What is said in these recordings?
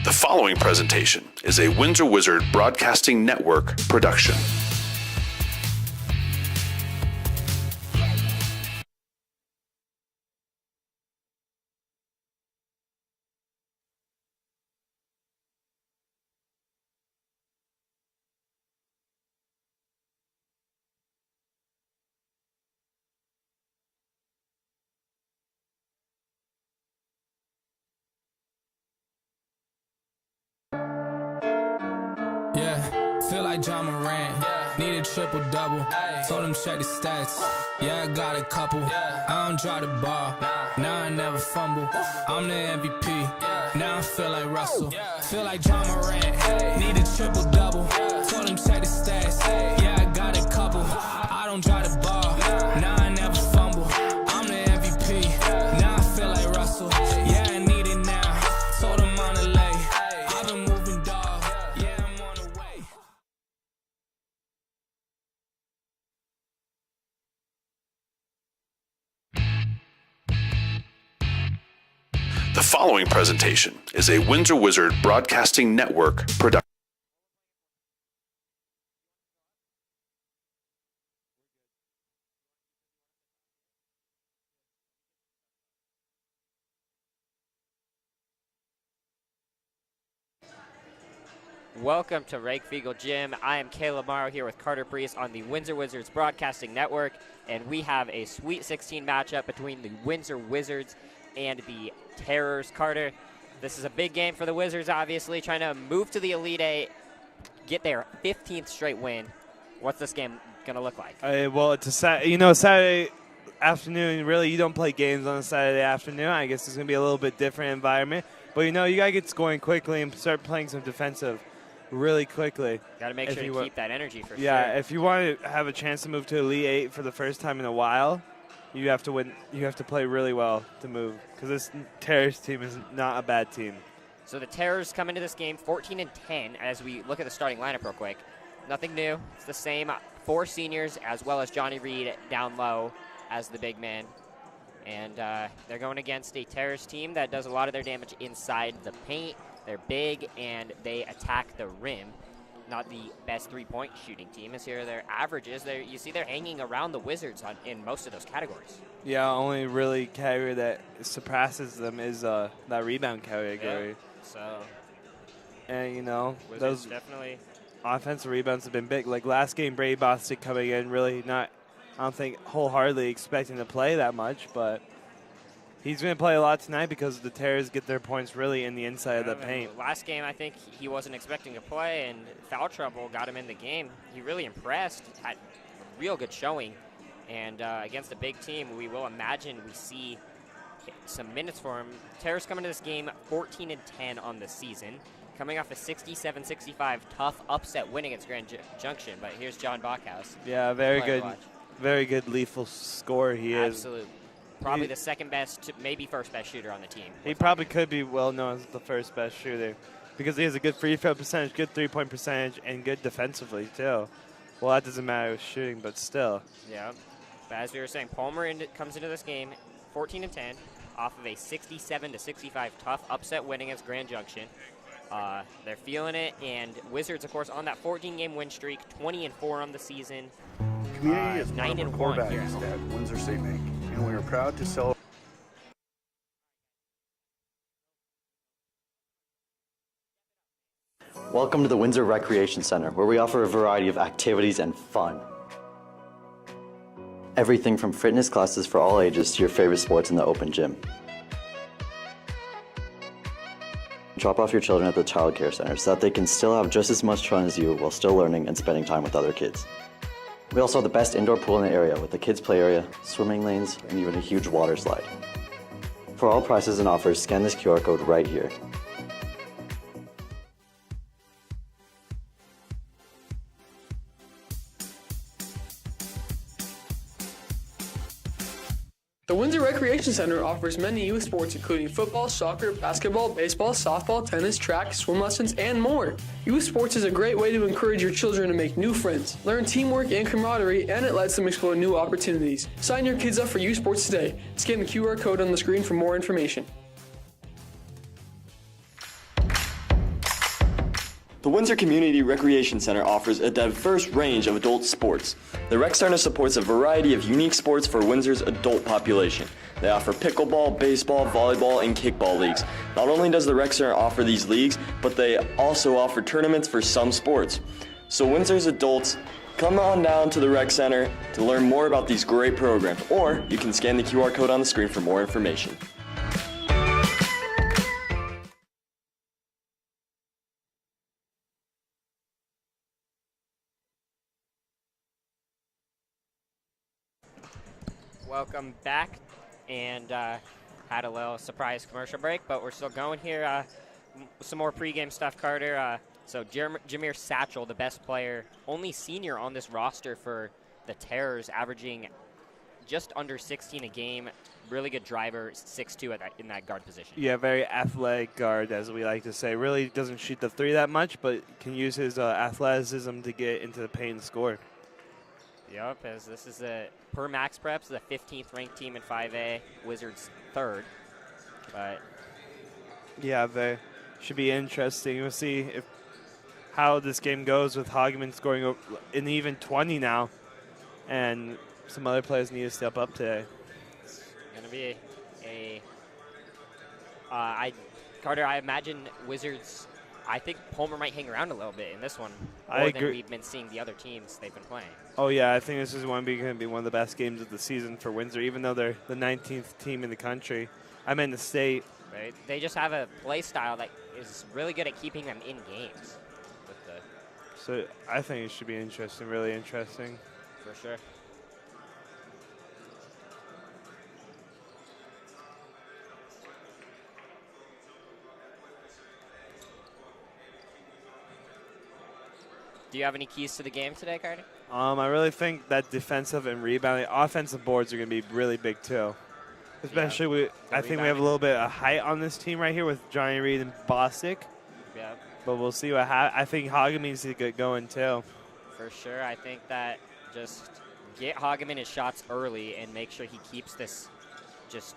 The following presentation is a Windsor Wizard Broadcasting Network production. Feel like John Morant, need a triple-double, told him check the stats, yeah I got a couple, I don't drop the ball, now I never fumble, I'm the MVP, now I feel like Russell, feel like John Morant, need a triple-double, told him check the stats, yeah I got a couple, I don't drop the ball, now I never fumble, I'm the MVP, now I feel like Russell, yeah I need it now, told him on the lay, I've been moving dog, yeah I'm on the way. The following presentation is a Windsor Wizard Broadcasting Network production. Welcome to Rakefiegel Gym. I am Caleb Morrow here with Carter Priest on the Windsor Wizards Broadcasting Network, and we have a Sweet 16 matchup between the Windsor Wizards and the Terrors. Carter, this is a big game for the Wizards, obviously, trying to move to the Elite Eight, get their 15th straight win. What's this game going to look like? Well, it's a Saturday afternoon. Really, you don't play games on a Saturday afternoon. I guess it's going to be a little bit different environment. But, you got to get scoring quickly and start playing some defensive really quickly. Got to make sure you keep that energy for sure. Yeah, if you want to have a chance to move to Elite Eight for the first time in a while, you have to win. You have to play really well to move, because this Terrors team is not a bad team. So the Terrors come into this game 14-10 as we look at the starting lineup real quick. Nothing new. It's the same 4 seniors as well as Johnny Reed down low as the big man. And they're going against a Terrors team that does a lot of their damage inside the paint. They're big and they attack the rim. Not the best three-point shooting team. As here their averages, you see they're hanging around the Wizards in most of those categories. Yeah, only really category that surpasses them is that rebound category. Yeah. So, and Wizards those definitely offensive rebounds have been big. Like last game, Brady Bostic coming in really not, I don't think wholeheartedly expecting to play that much, but he's going to play a lot tonight because the Terrors get their points really in the inside of the paint. Last game, I think he wasn't expecting to play, and foul trouble got him in the game. He really impressed, had a real good showing. And against a big team, we will imagine we see some minutes for him. Terrors coming to this game 14-10 on the season, coming off a 67-65 tough upset win against Grand Junction. But here's John Bachhaus. Yeah, very good lethal scorer he is. Absolutely. Probably the second best, maybe first best shooter on the team. He probably could be well known as the first best shooter because he has a good free throw percentage, good three-point percentage, and good defensively too. Well, that doesn't matter with shooting, but still. Yeah. But as we were saying, Palmer comes into this game 14-10 off of a 67-65 tough upset win against Grand Junction. They're feeling it, and Wizards, of course, on that 14-game win streak, 20-4 on the season. Community is one of our core 9-1 here values at at home. Windsor State Bank, and we are proud to celebrate. Welcome to the Windsor Recreation Center, where we offer a variety of activities and fun. Everything from fitness classes for all ages to your favorite sports in the open gym. Drop off your children at the child care center so that they can still have just as much fun as you while still learning and spending time with other kids. We also have the best indoor pool in the area with a kids play area, swimming lanes, and even a huge water slide. For all prices and offers, scan this QR code right here. The Windsor Recreation Center offers many youth sports including football, soccer, basketball, baseball, softball, tennis, track, swim lessons, and more. Youth sports is a great way to encourage your children to make new friends, learn teamwork and camaraderie, and it lets them explore new opportunities. Sign your kids up for youth sports today. Scan the QR code on the screen for more information. The Windsor Community Recreation Center offers a diverse range of adult sports. The Rec Center supports a variety of unique sports for Windsor's adult population. They offer pickleball, baseball, volleyball, and kickball leagues. Not only does the Rec Center offer these leagues, but they also offer tournaments for some sports. So Windsor's adults, come on down to the Rec Center to learn more about these great programs, or you can scan the QR code on the screen for more information. Welcome back, and had a little surprise commercial break, but we're still going here. Some more pregame stuff, Carter. So Jameer Satchel, the best player, only senior on this roster for the Terrors, averaging just under 16 a game. Really good driver, 6'2" in that guard position. Yeah, very athletic guard, as we like to say. Really doesn't shoot the three that much, but can use his athleticism to get into the paint and score. Yep, as this is per Max Preps, the 15th ranked team in 5A, Wizards 3rd. But yeah, they should be interesting. We'll see how this game goes with Hageman scoring an even 20 now, and some other players need to step up today. It's going to be Carter, I imagine Wizards, I think Palmer might hang around a little bit in this one, more than we've been seeing the other teams they've been playing. Oh, yeah, I think this is going to be one of the best games of the season for Windsor, even though they're the 19th team in the country. I'm in the state. Right? They just have a play style that is really good at keeping them in games. So I think it should be interesting, really interesting. For sure. Do you have any keys to the game today, Carter? I really think that defensive and rebounding, offensive boards are going to be really big too. Especially, I think we have a little bit of height on this team right here with Johnny Reed and Bostic. Yeah. But we'll see what happens. I think Hageman needs to get going too. For sure. I think that just get Hageman his shots early and make sure he keeps this just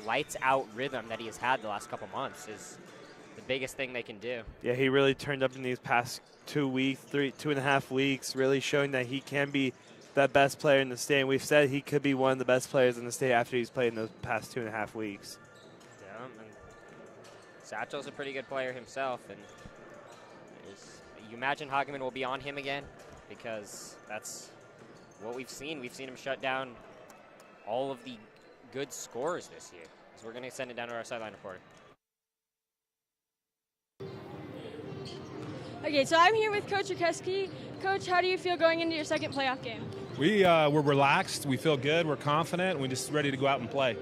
lights out rhythm that he has had the last couple months is the biggest thing they can do. Yeah, he really turned up in these past 2.5 weeks, really showing that he can be the best player in the state. And we've said he could be one of the best players in the state after he's played in those past 2.5 weeks. Yeah, and Satchel's a pretty good player himself, and you imagine Hageman will be on him again, because that's what we've seen. We've seen him shut down all of the good scorers this year. So we're going to send it down to our sideline reporter. Okay, so I'm here with Coach Rakeski. Coach, how do you feel going into your second playoff game? We're relaxed. We feel good. We're confident. We're just ready to go out and play.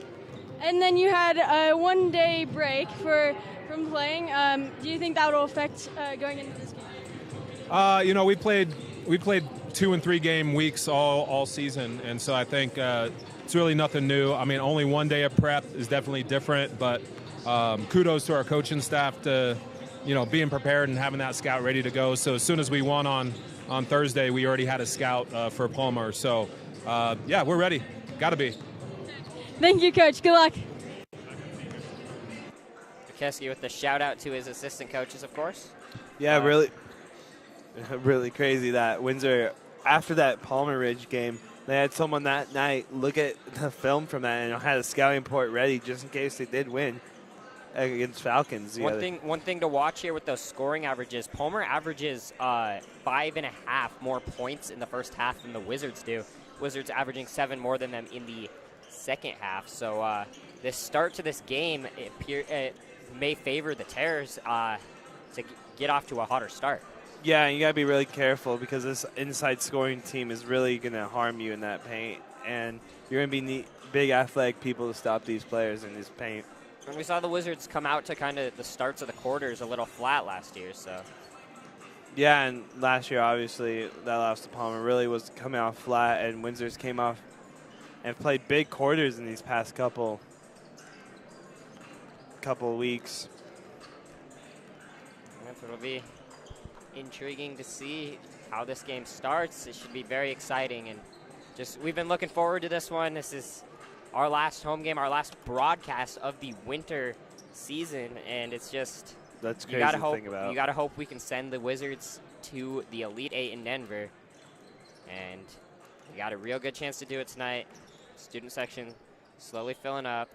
And then you had a one-day break from playing. Do you think that will affect going into this game? We played 2 and 3 game weeks all season, and so I think it's really nothing new. I mean, only one day of prep is definitely different, but kudos to our coaching staff to being prepared and having that scout ready to go. So as soon as we won on Thursday, we already had a scout for Palmer. So yeah, we're ready. Got to be. Thank you, Coach. Good luck. Rakeski with the shout out to his assistant coaches, of course. Yeah, really crazy that Windsor, after that Palmer Ridge game, they had someone that night look at the film from that and had a scouting report ready just in case they did win against Falcons. One thing to watch here with those scoring averages, Palmer averages 5.5 more points in the first half than the Wizards do. Wizards averaging 7 more than them in the second half. So this start to this game, it may favor the Terrors to get off to a hotter start. Yeah, and you got to be really careful because this inside scoring team is really going to harm you in that paint. And you're going to be big athletic people to stop these players in this paint. And we saw the Wizards come out to kind of the starts of the quarters a little flat last year. So. Yeah, and last year, obviously, that loss to Palmer really was coming off flat, and Windsor's came off and played big quarters in these past couple weeks. It'll be intriguing to see how this game starts. It should be very exciting, and we've been looking forward to this one. This is our last home game, our last broadcast of the winter season, and it's just That's You crazy gotta to hope. think about. You gotta hope we can send the Wizards to the Elite Eight in Denver, and we got a real good chance to do it tonight. Student section slowly filling up.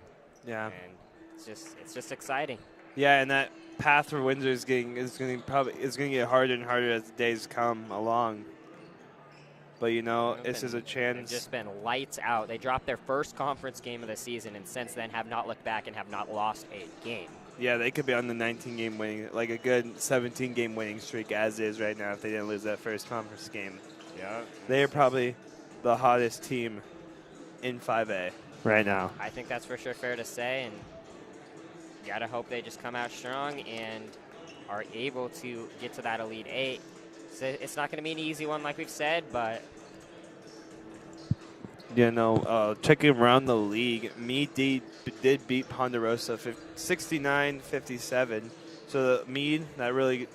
Yeah. And it's just exciting. Yeah, and that path for Windsor is going to get harder and harder as the days come along. But this is a chance. They've just been lights out. They dropped their first conference game of the season, and since then have not looked back and have not lost a game. Yeah, they could be on the 19-game winning, like a good 17-game winning streak as is right now if they didn't lose that first conference game. Yeah. They are probably the hottest team in 5A right now. I think that's for sure fair to say, and you gotta hope they just come out strong and are able to get to that Elite Eight. So it's not going to be an easy one, like we've said, but checking around the league, Meade did beat Ponderosa 69-57. So the Meade, that really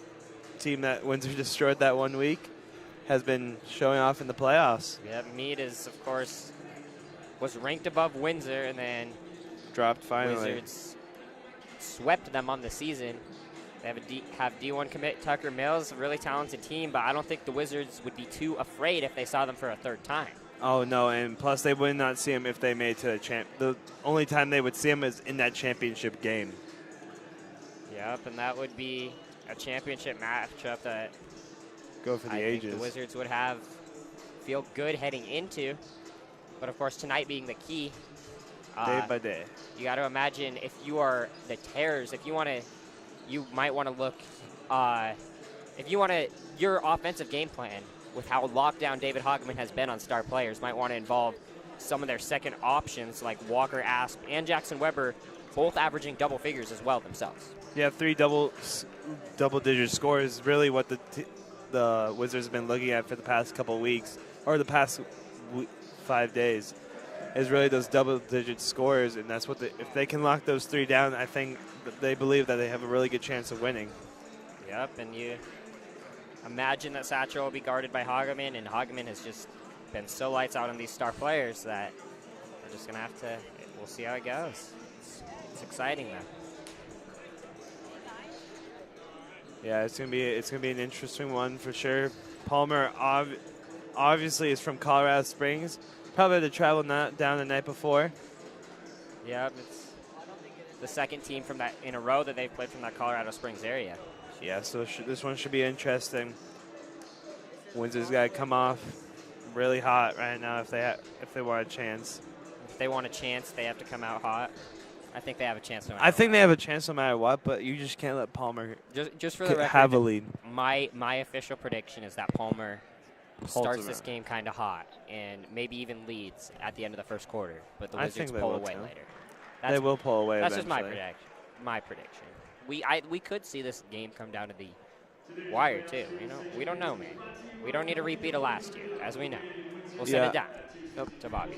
team that Windsor destroyed that 1 week, has been showing off in the playoffs. yeah, Meade is, of course, was ranked above Windsor, and then dropped finally. Wizards swept them on the season. They have D1 commit Tucker Mills, a really talented team, but I don't think the Wizards would be too afraid if they saw them for a third time. Oh, no, and plus they would not see him if they made it to the champ. The only time they would see him is in that championship game. Yep, and that would be a championship matchup that go for the I ages. think the Wizards would feel good heading into. But, of course, tonight being the key. Day by day. You got to imagine if you are the Terrors, you might want to look, your offensive game plan with how locked down David Hogman has been on star players might want to involve some of their second options like Walker Asp and Jackson Weber, both averaging double figures as well themselves. Yeah, 3 double-digit scores is really what the Wizards have been looking at for the past couple of weeks, or the past 5 days, is really those double-digit scores, and that's what if they can lock those 3 down, I think they believe that they have a really good chance of winning. Yep, and you imagine that Satchel will be guarded by Hageman, and Hageman has just been so lights out on these star players that we're just gonna have to. We'll see how it goes. It's exciting though. Yeah, it's gonna be an interesting one for sure. Palmer obviously is from Colorado Springs. Probably had to travel down the night before. Yep, it's the second team from that in a row that they've played from that Colorado Springs area. Yeah, so this one should be interesting. Windsor's got to come off really hot right now if they want a chance. If they want a chance, they have to come out hot. I think they have a chance. I think they have a chance no matter what, but you just can't let Palmer just for the record, have a lead. My official prediction is that Palmer starts this game kind of hot and maybe even leads at the end of the first quarter, but the Wizards pull away later. They will pull away. That's eventually. just my prediction. We could see this game come down to the wire too. We don't know, man. We don't need a repeat of last year, as we know. We'll send it down to Bobby.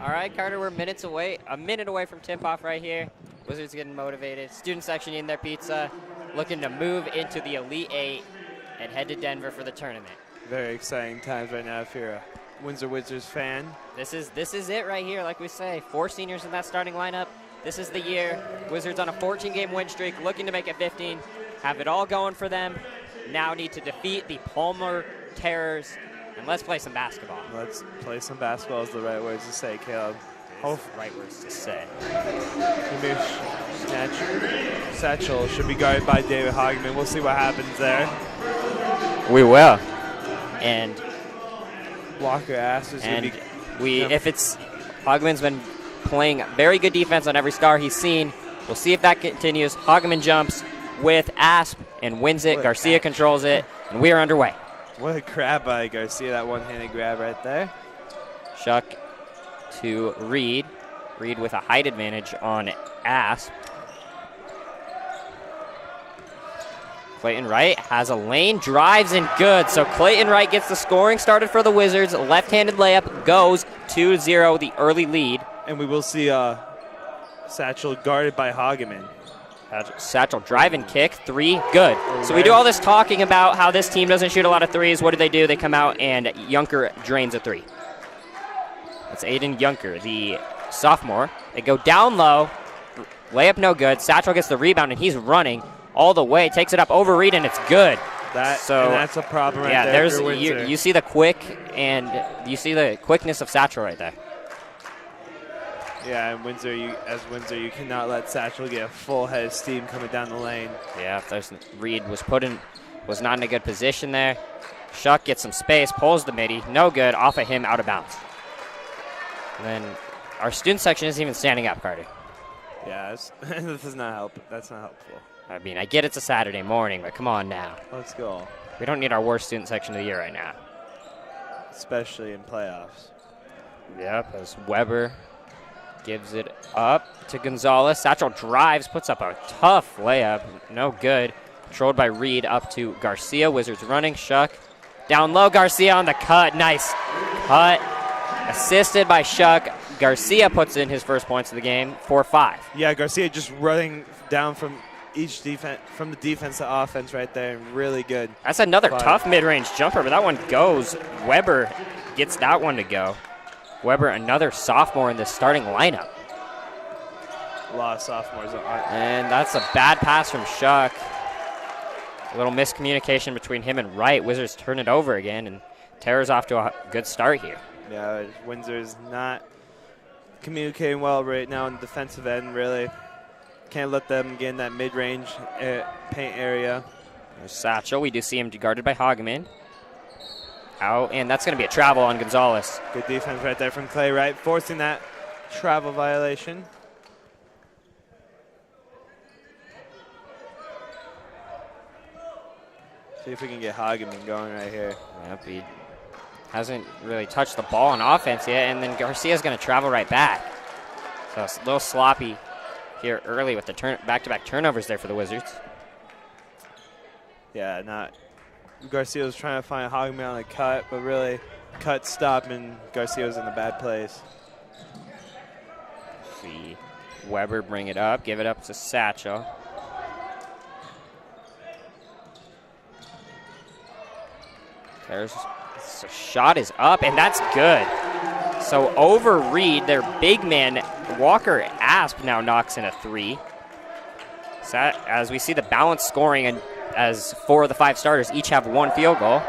All right, Carter, we're a minute away from tip-off right here. Wizards getting motivated. Student section eating their pizza, looking to move into the Elite Eight and head to Denver for the tournament. Very exciting times right now if you're a Windsor Wizards fan. This is it right here, like we say. 4 seniors in that starting lineup. This is the year. Wizards on a 14-game win streak, looking to make it 15. Have it all going for them. Now need to defeat the Palmer Terrors. And let's play some basketball. Let's play some basketball is the right words to say, Caleb. Right words to say. Satchel should be guarded by David Hogman. We'll see what happens there. We will. And Walker asked is going to be. If it's Hogman's been playing very good defense on every star he's seen. We'll see if that continues. Hogman jumps with Asp and wins it. Garcia controls it, and we are underway. What a grab by Garcia, that one-handed grab right there. Shuck to Reed. Reed with a height advantage on Asp. Clayton Wright has a lane, drives in good. So Clayton Wright gets the scoring started for the Wizards. Left-handed layup goes 2-0, the early lead. And we will see Satchel guarded by Hageman. Satchel drive and kick, 3, good. So we do all this talking about how this team doesn't shoot a lot of threes. What do? They come out and Junker drains a 3. That's Aiden Junker, the sophomore. They go down low, layup no good. Satchel gets the rebound and he's running all the way, takes it up over Reed and it's good. That's a problem right there. There's you see the quickness of Satchel right there. Yeah, and Windsor, you cannot let Satchel get a full head of steam coming down the lane. Yeah, Reed was not in a good position there. Shuck gets some space, pulls the midi, no good, off of him, out of bounds. And then our student section isn't even standing up, Carter. Yeah, this does not help. That's not helpful. I mean, I get it's a Saturday morning, but come on now. Let's go. We don't need our worst student section of the year right now. Especially in playoffs. Yep, as Weber gives it up to Gonzalez. Satchel drives, puts up a tough layup. No good. Controlled by Reed up to Garcia. Wizards running. Shuck. Down low, Garcia on the cut. Nice cut. Assisted by Shuck. Garcia puts in his first points of the game, 4-5. Yeah, Garcia just running down from the defense to offense right there. Really good. That's another tough mid-range jumper, but that one goes. Weber gets that one to go. Weber, another sophomore in the starting lineup. A lot of sophomores. And that's a bad pass from Shuck. A little miscommunication between him and Wright. Wizards turn it over again, and Terror's off to a good start here. Yeah, Windsor's not communicating well right now on the defensive end, really. Can't let them get in that mid-range paint area. There's Satchel. We do see him guarded by Hageman. Out, and that's going to be a travel on Gonzalez. Good defense right there from Clay Wright, forcing that travel violation. See if we can get Hageman going right here. Yep, he hasn't really touched the ball on offense yet, and then Garcia's going to travel right back. So it's a little sloppy here early with the back-to-back turnovers there for the Wizards. Yeah, Garcia was trying to find Hageman on the cut, but really cut stopped and Garcia was in a bad place. See Weber bring it up, give it up to Satchel. There's the shot is up, and that's good. So over Reed, their big man, Walker Asp, now knocks in a 3. So as we see the balanced scoring, and as 4 of the 5 starters each have 1 field goal.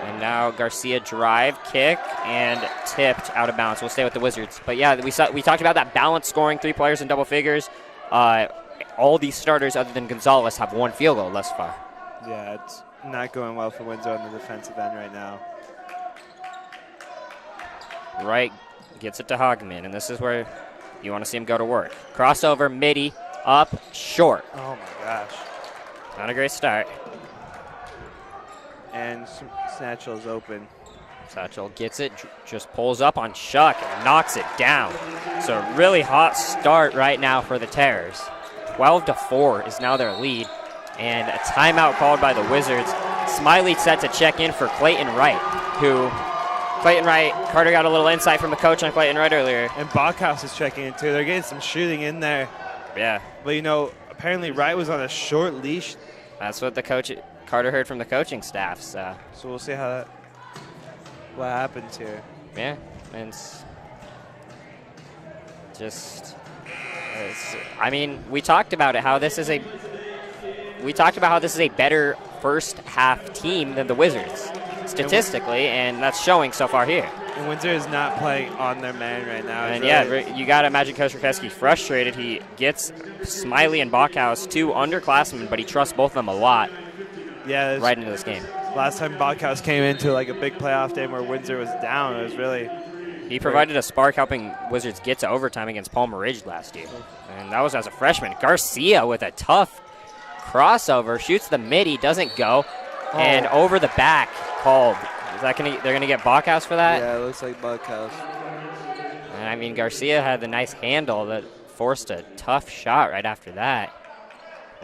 And now Garcia drive, kick, and tipped out of bounds. We'll stay with the Wizards. But yeah, we talked about that balanced scoring, 3 players in double figures. All these starters other than Gonzalez have 1 field goal thus far. Yeah, it's not going well for Windsor on the defensive end right now. Wright gets it to Hageman, and this is where you want to see him go to work. Crossover, midi, up, short. Oh my gosh. Not a great start. And Satchel's open. Satchel gets it, just pulls up on Shuck and knocks it down. So a really hot start right now for the Terrors. 12-4 is now their lead. And a timeout called by the Wizards. Smiley set to check in for Clayton Wright, Carter got a little insight from the coach on Clayton Wright earlier. And Bachhaus is checking in too. They're getting some shooting in there. Yeah. But apparently Wright was on a short leash. That's what Carter heard from the coaching staff. So we'll see what happens here. Yeah, and we talked about how this is a better first half team than the Wizards statistically, and that's showing so far here. And Windsor is not playing on their man right now. And you got to imagine Coach Rakeski frustrated. He gets Smiley and Bachhaus, 2 underclassmen, but he trusts both of them a lot. Yeah, right into this game. Last time Bobcats came into like a big playoff game where Windsor was down, it was really. He provided a spark helping Wizards get to overtime against Palmer Ridge last year. And that was as a freshman. Garcia with a tough crossover, shoots the midi, doesn't go. And over the back, called. Is that they're going to get Bachhaus for that? Yeah, it looks like Bachhaus. And I mean, Garcia had the nice handle that forced a tough shot right after that.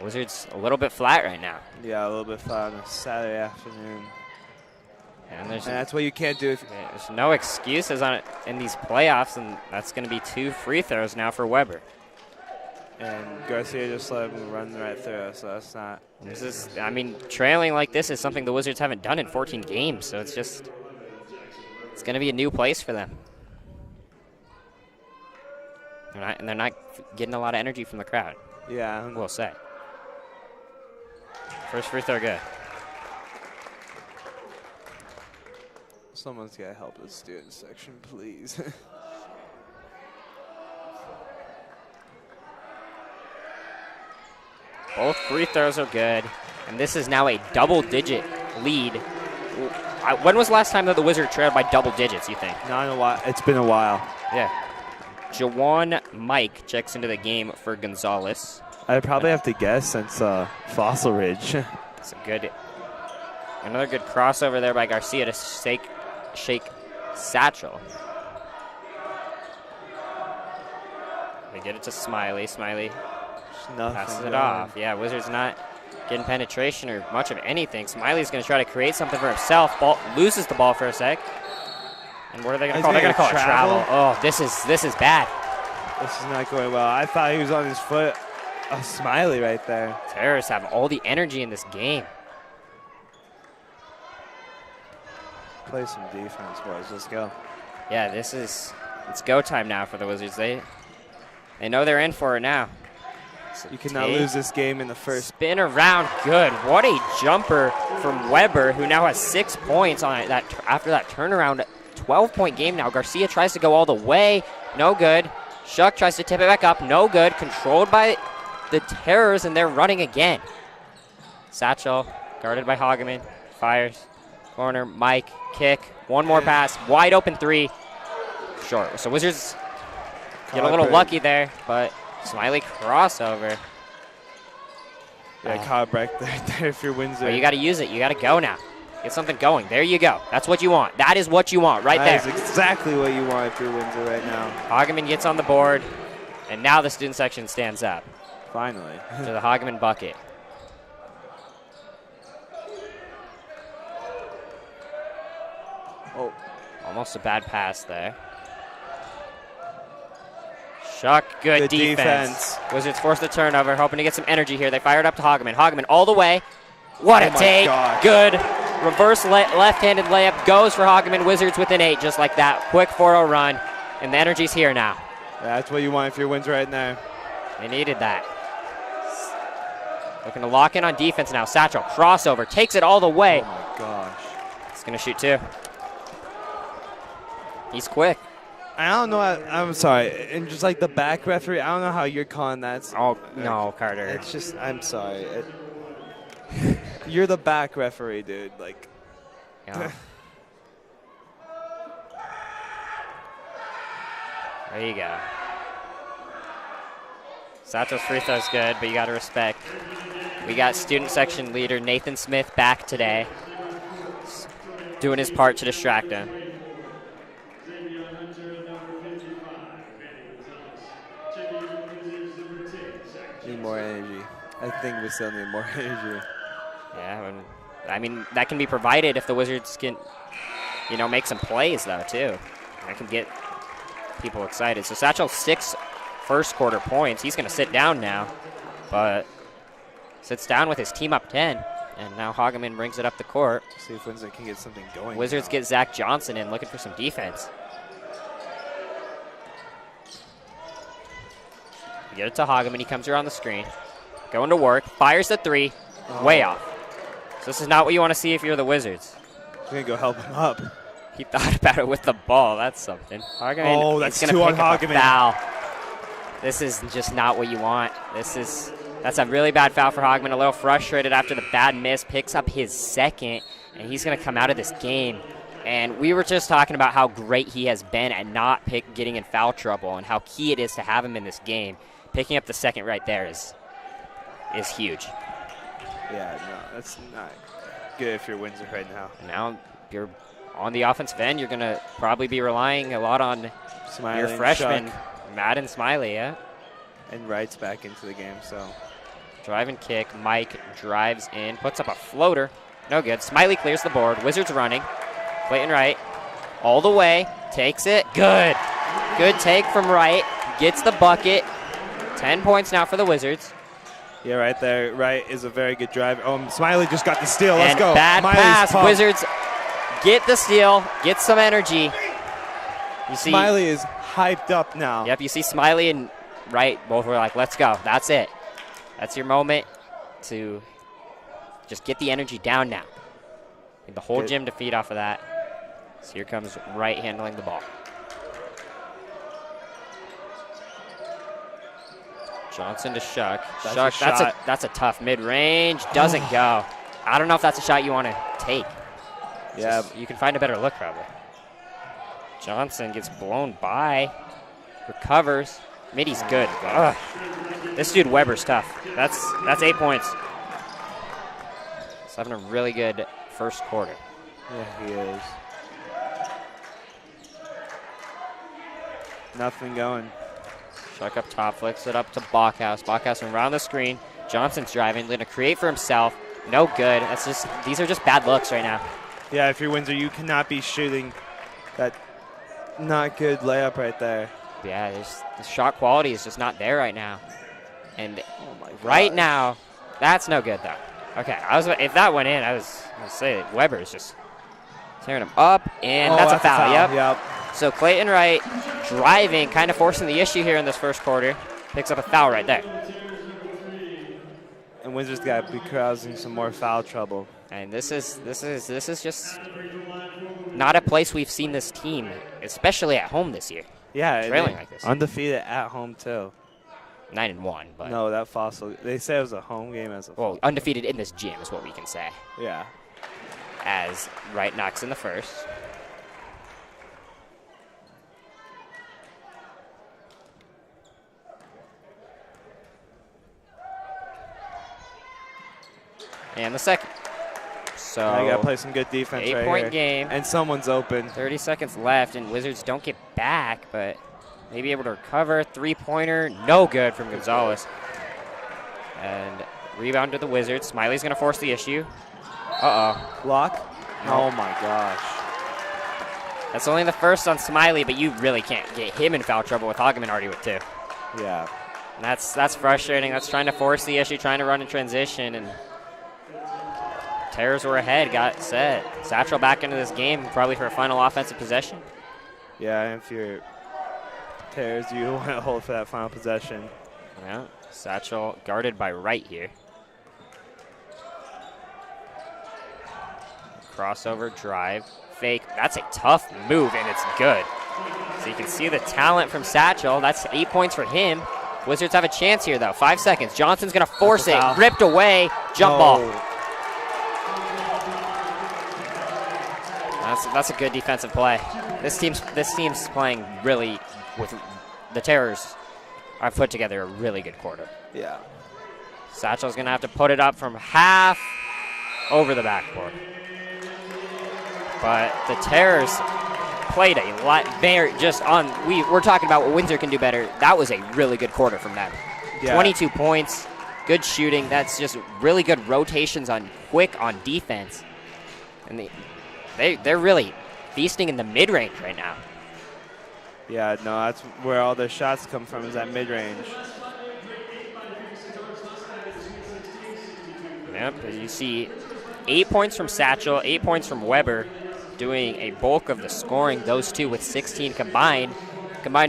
Wizards a little bit flat right now. Yeah, a little bit flat on a Saturday afternoon. And that's what you can't do. There's no excuses on it in these playoffs, and that's going to be 2 free throws now for Weber. And Garcia just let him run right through us, so that's not. This is, I mean, trailing like this is something the Wizards haven't done in 14 games, so it's just, it's going to be a new place for them. And they're not getting a lot of energy from the crowd. Yeah. We'll say. First free throw good. Someone's got to help the student section, please. Both free throws are good, and this is now a double-digit lead. When was the last time that the Wizards trailed by double digits, you think? Not in a while. It's been a while. Yeah. Jawan Mike checks into the game for Gonzalez. I'd probably have to guess since Fossil Ridge. It's another good crossover there by Garcia to shake Satchel. They get it to Smiley. Smiley passes it off. Yeah, Wizards not getting penetration or much of anything. Smiley's going to try to create something for himself. Loses the ball for a sec. And what are they going to call? They're going to call it travel. Oh, this is bad. This is not going well. I thought he was on his foot. A Smiley right there. Terrorists have all the energy in this game. Play some defense, boys. Let's go. Yeah, it's go time now for the Wizards. They know they're in for it now. So you cannot lose this game in the first. Spin around, good. What a jumper from Weber, who now has 6 points on it after that turnaround. 12-point game now. Garcia tries to go all the way. No good. Shuck tries to tip it back up. No good. Controlled by the Terrors, and they're running again. Satchel, guarded by Hageman. Fires. Corner, Mike, kick. One more pass. Wide open 3. Short. So Wizards get a little lucky there, but Smiley crossover. Yeah, caught right there if you're Windsor. Well, you got to use it. You got to go now. Get something going. There you go. That's what you want. That is what you want right there. That is exactly what you want if you're Windsor right now. Hageman gets on the board, and now the student section stands up. Finally. To the Hageman bucket. Oh. Almost a bad pass there. Shuck, good defense. Wizards force the turnover, hoping to get some energy here. They fire it up to Hageman. Hageman all the way. What a take. Gosh. Good. Reverse left-handed layup goes for Hageman. Wizards within 8 just like that. Quick 4-0 run, and the energy's here now. That's what you want if you're Windsor right now. They needed that. Looking to lock in on defense now. Satchel, crossover, takes it all the way. Oh my gosh. He's going to shoot 2. He's quick. I don't know. I'm sorry. And just like the back referee, I don't know how you're calling that. Oh, no, Carter. It's just, I'm sorry. You're the back referee, dude. Like. Yeah. There you go. Satchel's free throw's good, but you got to respect. We got student section leader Nathan Smith back today, doing his part to distract him. Need more energy. I think we still need more energy. Yeah, I mean, that can be provided if the Wizards can, make some plays, though, too. That can get people excited. So Satchel 6 first quarter points. He's going to sit down now, but sits down with his team up 10. And now Hageman brings it up the court. See if Windsor can get something going. Wizards get Zach Johnson in, looking for some defense. We get it to Hageman. He comes around the screen. Going to work. Fires the 3. Way off. So this is not what you want to see if you're the Wizards. He's going to go help him up. He thought about it with the ball. That's something. Hageman that's is going to pick up a Hageman. foul. This is just not what you want. That's a really bad foul for Hageman. A little frustrated after the bad miss. Picks up his second. and he's going to come out of this game. And we were just talking about how great he has been at not getting in foul trouble and how key it is to have him in this game. Picking up the second right there is huge. Yeah, no, that's not good if you're Windsor right now. Now you're on the offensive end. You're going to probably be relying a lot on Smiley your and freshman, Shuck. Madden Smiley, yeah. And Wright's back into the game, so. Drive and kick. Mike drives in, puts up a floater. No good. Smiley clears the board. Wizards running. Clayton Wright all the way. Takes it. Good. Good take from Wright. Gets the bucket. 10 points now for the Wizards. Yeah, right there. Wright is a very good drive. Smiley just got the steal. Let's and go. Bad Miley's pass. pumped. Wizards get the steal. Get some energy. You see, Smiley is hyped up now. Yep, you see Smiley and Wright both were like, let's go. That's it. That's your moment to just get the energy down now. Need the whole Good. gym to feed off of that. So here comes Wright handling the ball. Johnson to Shuck. Shuck, that's a tough mid-range. Doesn't go. I don't know if that's a shot you want to take. Yeah. You can find a better look probably. Johnson gets blown by. Recovers. Middy's good. Ugh. This dude Weber's tough. That's 8 points. He's having a really good first quarter. Yeah, he is. Nothing going. Shuck up top, flicks it up to Bachhaus. Bachhaus around the screen. Johnson's driving, going to create for himself. No good. These are just bad looks right now. Yeah, if you're Windsor, you cannot be shooting that not good layup right there. Yeah, the shot quality is just not there right now. And right now, that's no good though. Okay, if that went in, I was going to say that Weber is just tearing him up, and that's a foul. Yep. So Clayton Wright driving, kind of forcing the issue here in this first quarter. Picks up a foul right there. And Windsor's got to be causing some more foul trouble. And this is just not a place we've seen this team, especially at home this year. Yeah, trailing like this. Undefeated at home too. 9-1, but no, that Fossil. They say it was a home game as a. Well, undefeated in this gym is what we can say. Yeah. As Wright knocks in the first. And the second. So now you got to play some good defense right here. 8-point game. And someone's open. 30 seconds left, and Wizards don't get back, but maybe able to recover. Three-pointer, no good from Gonzalez. And rebound to the Wizards. Smiley's going to force the issue. Uh-oh. Block? Oh, my gosh. That's only the first on Smiley, but you really can't get him in foul trouble with Hageman already with two. Yeah. And that's frustrating. That's trying to force the issue, trying to run in transition, and Terrors were ahead, got set. Satchel back into this game, probably for a final offensive possession. Yeah, and if you're Terrors, you want to hold for that final possession. Yeah, Satchel guarded by Wright here. Crossover drive, fake. That's a tough move, and it's good. So you can see the talent from Satchel. That's 8 points for him. Wizards have a chance here, though. 5 seconds. Johnson's going to force it. Ripped away. Jump ball. That's a good defensive play. This team's playing really with the Terrors. I've put together a really good quarter. Yeah. Satchel's going to have to put it up from half over the backboard. But the Terrors played a lot better. We're talking about what Windsor can do better. That was a really good quarter from them. Yeah. 22 points, good shooting. That's just really good rotations quick on defense. And they're really feasting in the mid-range right now. Yeah, no, that's where all their shots come from, is that mid-range. Yep, you see 8 points from Satchel, 8 points from Weber, doing a bulk of the scoring. Those two with 16 combining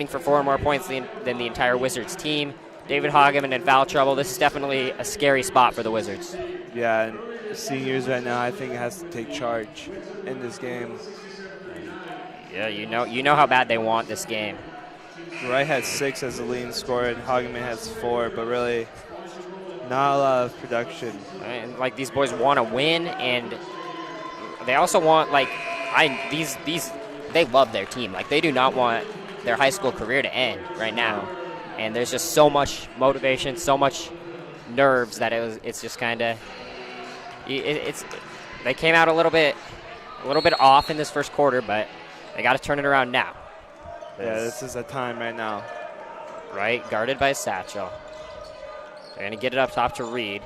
for 4 more points than the entire Wizards team. David Hageman in foul trouble. This is definitely a scary spot for the Wizards. Yeah, and seniors right now, I think, has to take charge in this game. Yeah, you know how bad they want this game. Wright has 6 as the leading scorer, and Hageman has 4, but really not a lot of production. And like these boys want to win, and they also want, like, they love their team. Like, they do not want their high school career to end right now. And there's just so much motivation, so much nerves that it's just kind of, they came out a little bit off in this first quarter, but they got to turn it around now. Yeah, this is a time right now. Right, guarded by Satchel. They're going to get it up top to Reed.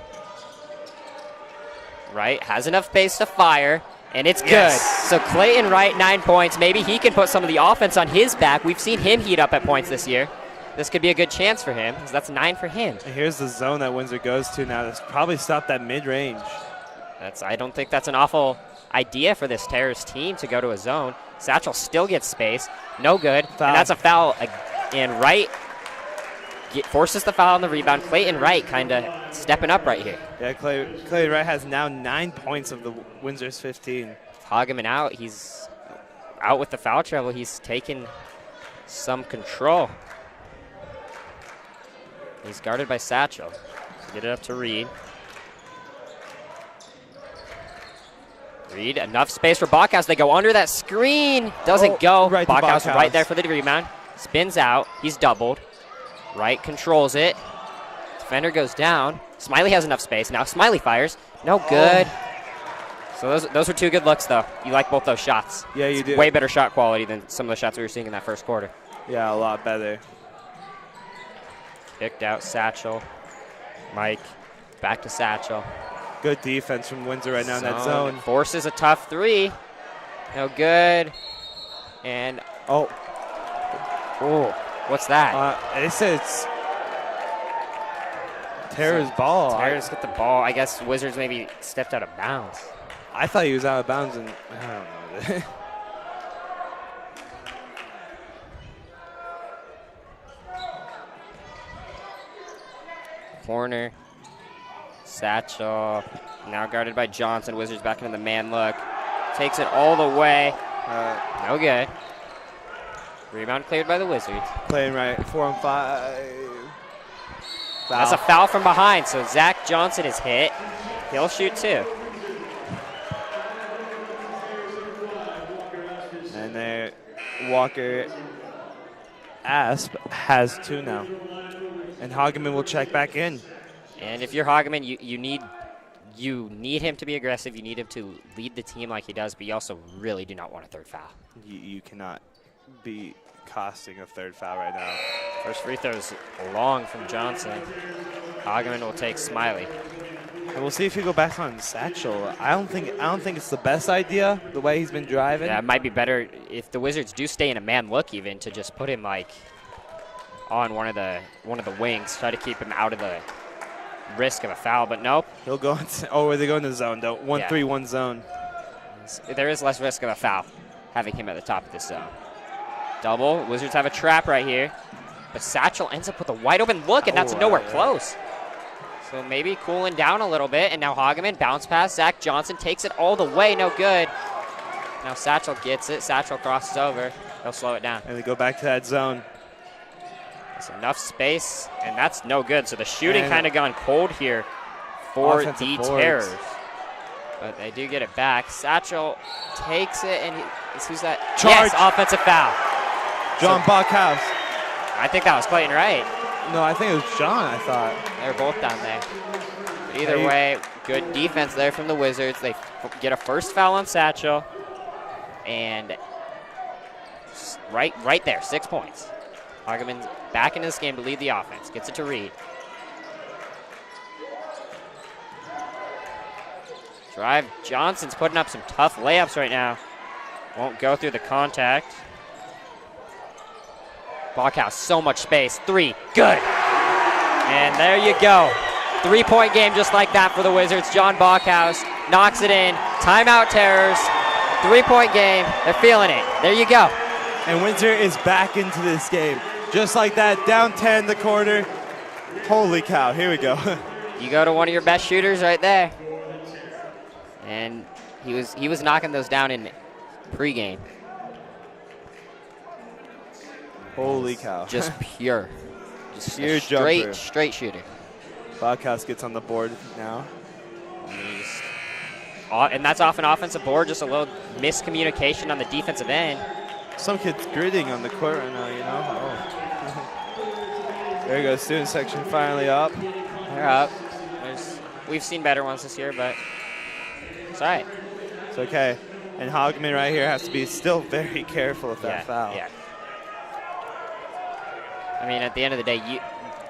Right, has enough space to fire, and it's good. So Clayton Wright, 9 points. Maybe he can put some of the offense on his back. We've seen him heat up at points this year. This could be a good chance for him, because that's 9 for him. And here's the zone that Windsor goes to now. That's probably stopped that mid-range. I don't think that's an awful idea for this Terrors team to go to a zone. Satchel still gets space. No good. Foul. And that's a foul. And Wright forces the foul on the rebound. Clayton Wright kind of stepping up right here. Yeah, Clayton Wright has now 9 points of the Windsor's 15. Hageman out. He's out with the foul trouble. He's taken some control. He's guarded by Satchel. Get it up to Reed. Reed, enough space for Bachhaus. They go under that screen. Doesn't go. Right, Bachhaus right there for the rebound. Spins out. He's doubled. Wright controls it. Defender goes down. Smiley has enough space. Now Smiley fires. No good. So those were 2 good looks, though. You like both those shots. Yeah, you do. Way better shot quality than some of the shots we were seeing in that first quarter. Yeah, a lot better. Picked out Satchel. Mike. Back to Satchel. Good defense from Windsor right now in that zone. Forces a tough 3. No good. And oh, what's that? They said it's Terror's ball. Terror's got the ball. I guess Wizards maybe stepped out of bounds. I thought he was out of bounds, and I don't know. Corner. Satchel. Now guarded by Johnson. Wizards back into the man look. Takes it all the way. No good. Rebound cleared by the Wizards. Playing right. 4 on 5. Foul. That's a foul from behind, so Zach Johnson is hit. He'll shoot 2. And there, Walker Asp has 2 now. And Hageman will check back in. And if you're Hageman, you need him to be aggressive. You need him to lead the team like he does, but you also really do not want a 3rd foul. You cannot be costing a 3rd foul right now. First free throw's long from Johnson. Hageman will take Smiley. And we'll see if he go back on Satchel. I don't think it's the best idea the way he's been driving. Yeah, it might be better if the Wizards do stay in a man look even to just put him like on one of the wings, try to keep him out of the risk of a foul, but nope. He'll go into, where they go in the zone, don't 1-3-1 zone. There is less risk of a foul having him at the top of this zone. Double. Wizards have a trap right here, but Satchel ends up with a wide open look, and that's nowhere close. So maybe cooling down a little bit, and now Hageman bounce pass. Zach Johnson takes it all the way, no good. Now Satchel gets it. Satchel crosses over. He'll slow it down. And they go back to that zone. There's enough space, and that's no good. So the shooting kind of gone cold here for the Terrors. But they do get it back. Satchel takes it, and who's that? Charge. Yes, offensive foul. John Bachhaus. I think that was Clayton Wright. No, I think it was John, I thought. They were both down there. But either way, good defense there from the Wizards. They get a first foul on Satchel. And right there, 6 points. Hageman's back into this game to lead the offense. Gets it to Reed. Drive. Johnson's putting up some tough layups right now. Won't go through the contact. Bachhaus, so much space. 3, good. And there you go. 3-point game just like that for the Wizards. John Bachhaus knocks it in. Timeout Terrors. 3-point game. They're feeling it. There you go. And Windsor is back into this game. Just like that, down 10 the quarter. Holy cow, here we go. You go to one of your best shooters right there. And he was knocking those down in pregame. Holy cow. Just pure. Just pure and that's off an offensive board, just a little miscommunication on the defensive end. Some kids gritting on the court right now, you know. Oh. There you go, student section finally up. They're up. We've seen better ones this year, but it's all right. It's okay. And Hogman right here has to be still very careful with that foul. Yeah. I mean, at the end of the day,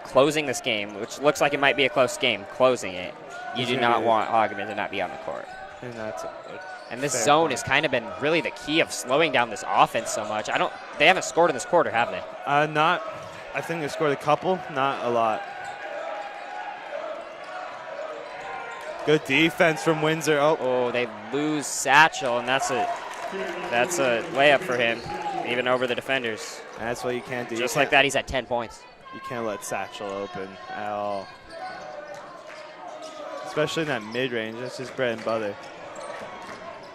closing this game, which looks like it might be a close game, closing it, you do not want Hogman to not be on the court. And that's and this zone has kind of been really the key of slowing down this offense so much. They haven't scored in this quarter, have they? Not. I think they scored a couple, not a lot. Good defense from Windsor. Oh, they lose Satchel, and that's a layup for him, even over the defenders. That's what you can't do. Just like that, he's at 10 points. You can't let Satchel open at all. Especially in that mid-range. That's just bread and butter.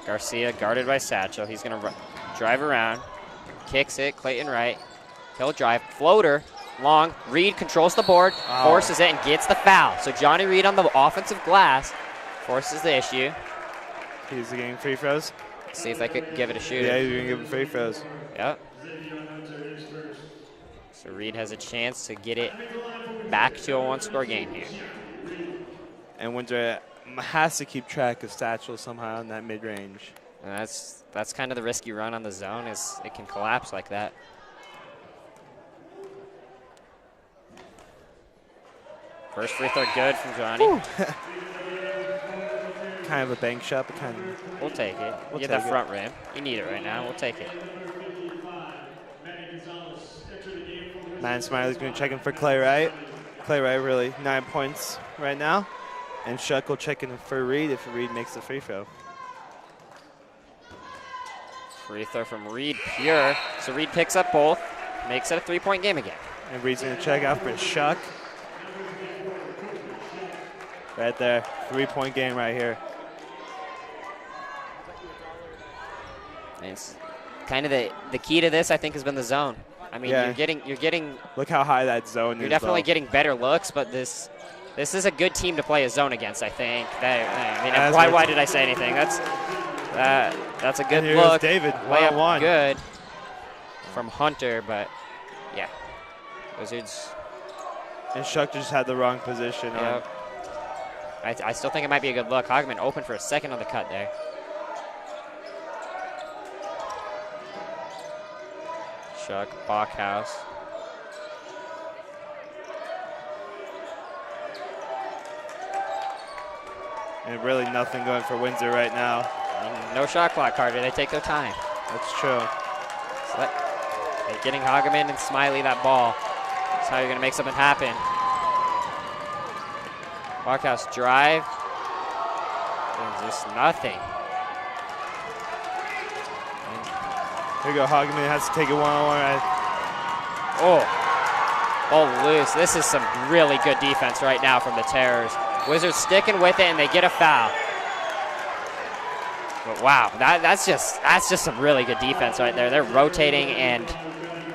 Garcia guarded by Satchel. He's going to drive around. Kicks it. Clayton Wright. He'll drive. Floater. Long. Reed controls the board. Forces it and gets the foul. So Johnny Reed on the offensive glass forces the issue. He's getting free throws. See if they could give it a shoot. Yeah, he's going to give him free throws. Yep. So Reed has a chance to get it back to a one-score game here. And Windsor has to keep track of Satchel somehow in that mid-range. And that's kind of the risky run on the zone, is it can collapse like that. First free throw good from Johnny. Kind of a bank shot, but kind of. We'll take it. We'll Get take that it. front rim. You need it right now. We'll take it. Matt Smiley's going to check in for Clay Wright. Clay Wright really 9 points right now. And Shuck will check in for Reed if Reed makes the free throw. Free throw from Reed, pure. So Reed picks up both, makes it a 3-point game again. And Reed's going to check out for Shuck. Right there, 3-point game right here. And it's kind of the key to this, I think, has been the zone. I mean, Yeah. you're getting. Look how high that zone is. You're definitely though. getting better looks, but this is a good team to play a zone against, I think. I mean, As why did I say anything? That's a good And here goes look. David, Layup one-on-one. good from Hunter, but yeah, Wizards. And Shuck just had the wrong position on. Yep. I still think it might be a good look. Hogman open for a second on the cut there. Shuck, Bachhaus. And really nothing going for Windsor right now. No shot clock, Carter. They take their time. That's true. So they're getting Hogman and Smiley that ball. That's how you're going to make something happen. Bachhaus drive. And just nothing. Here you go, Hogman has to take it one-on-one. Oh, loose. This is some really good defense right now from the Terrors. Wizards sticking with it, and they get a foul. But wow, that's just some really good defense right there. They're rotating and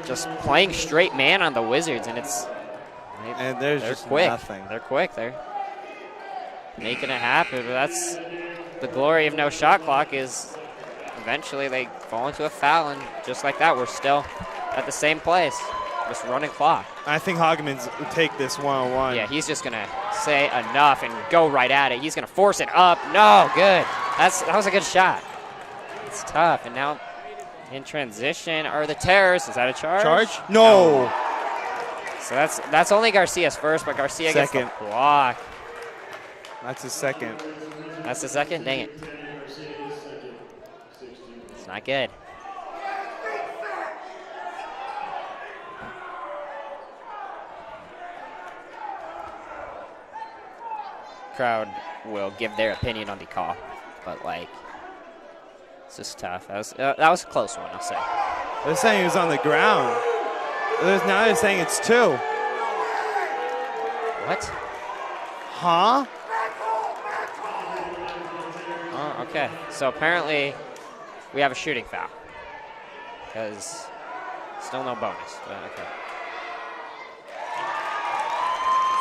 just playing straight man on the Wizards, and There's they're just quick. nothing. They're quick. They're making it happen. But that's the glory of no shot clock, is eventually they fall into a foul, and just like that, we're still at the same place, just running clock. I think Hogman's will take this one-on-one. Yeah, he's just gonna say enough and go right at it. He's gonna force it up. No, good. That was a good shot. It's tough. And now in transition are the Terrors. Is that a charge? Charge? No. So that's only Garcia's first, but Garcia Second. gets the block. That's his second. That's the second? Dang it. It's not good. Crowd will give their opinion on the call, but like, it's just tough. That was a close one, I'll say. They're saying he was on the ground. Now they're saying it's 2. What? Huh? Oh, okay. So apparently we have a shooting foul, because still no bonus, but okay.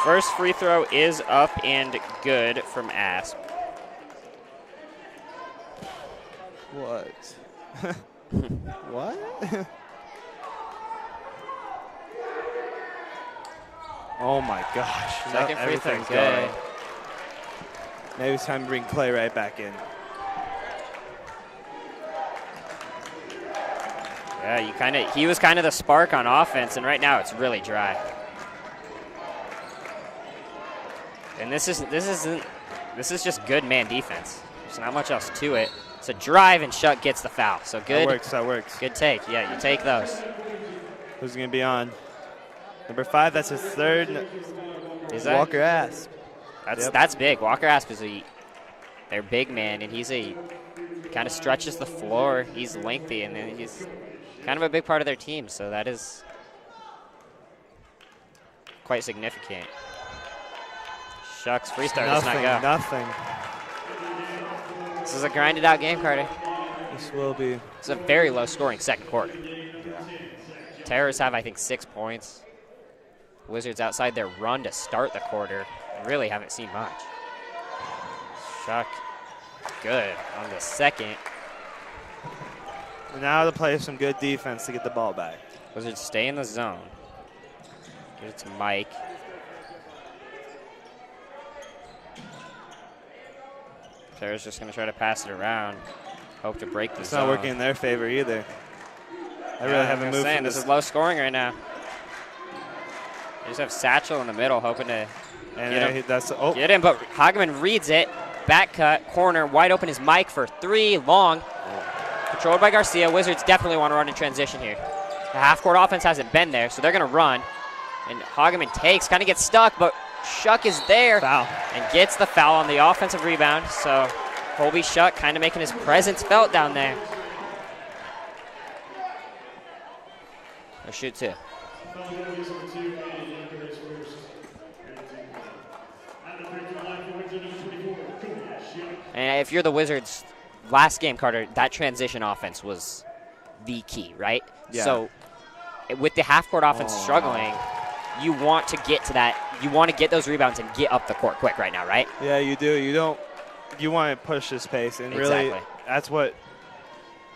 First free throw is up and good from Asp. What? What? Oh my gosh. Second free throw, Everything's good. going. Maybe it's time to bring Clay right back in. Yeah, he was kind of the spark on offense, and right now it's really dry. And this is just good man defense. There's not much else to it. It's a drive, and Shuck gets the foul. So good. That works. Good take. Yeah, you take those. Who's going to be on? Number 5, that's his third. Is that Walker Asp. That's big. Walker Asp is their big man, and kind of stretches the floor. He's lengthy, and then he's kind of a big part of their team, so that is quite significant. Shucks, free throw does not go. Nothing. This is a grinded out game, Carter. This will be. It's a very low scoring second quarter. Terrors have, I think, 6 points. Wizards outside their run to start the quarter. Really haven't seen much. Shuck, good on the second. And now to play some good defense to get the ball back. Wizards stay in the zone. Give it to Mike. Terror's just going to try to pass it around. Hope to break the It's zone. not working in their favor either. I really haven't moved from this is low scoring right now. They just have Satchel in the middle, hoping to get him, but Hageman reads it. Back cut, corner, wide open is Mike for 3, long. Controlled by Garcia. Wizards definitely want to run in transition here. The half-court offense hasn't been there, so they're going to run. And Hageman takes, kind of gets stuck, but Shuck is there. Foul. And gets the foul on the offensive rebound. So Colby Shuck kind of making his presence felt down there. Or shoot 2. And if you're the Wizards, last game, Carter, that transition offense was the key, right? Yeah. So with the half-court offense struggling, you want to get to that. You want to get those rebounds and get up the court quick right now, right? Yeah, you do. You want to push this pace, and really that's what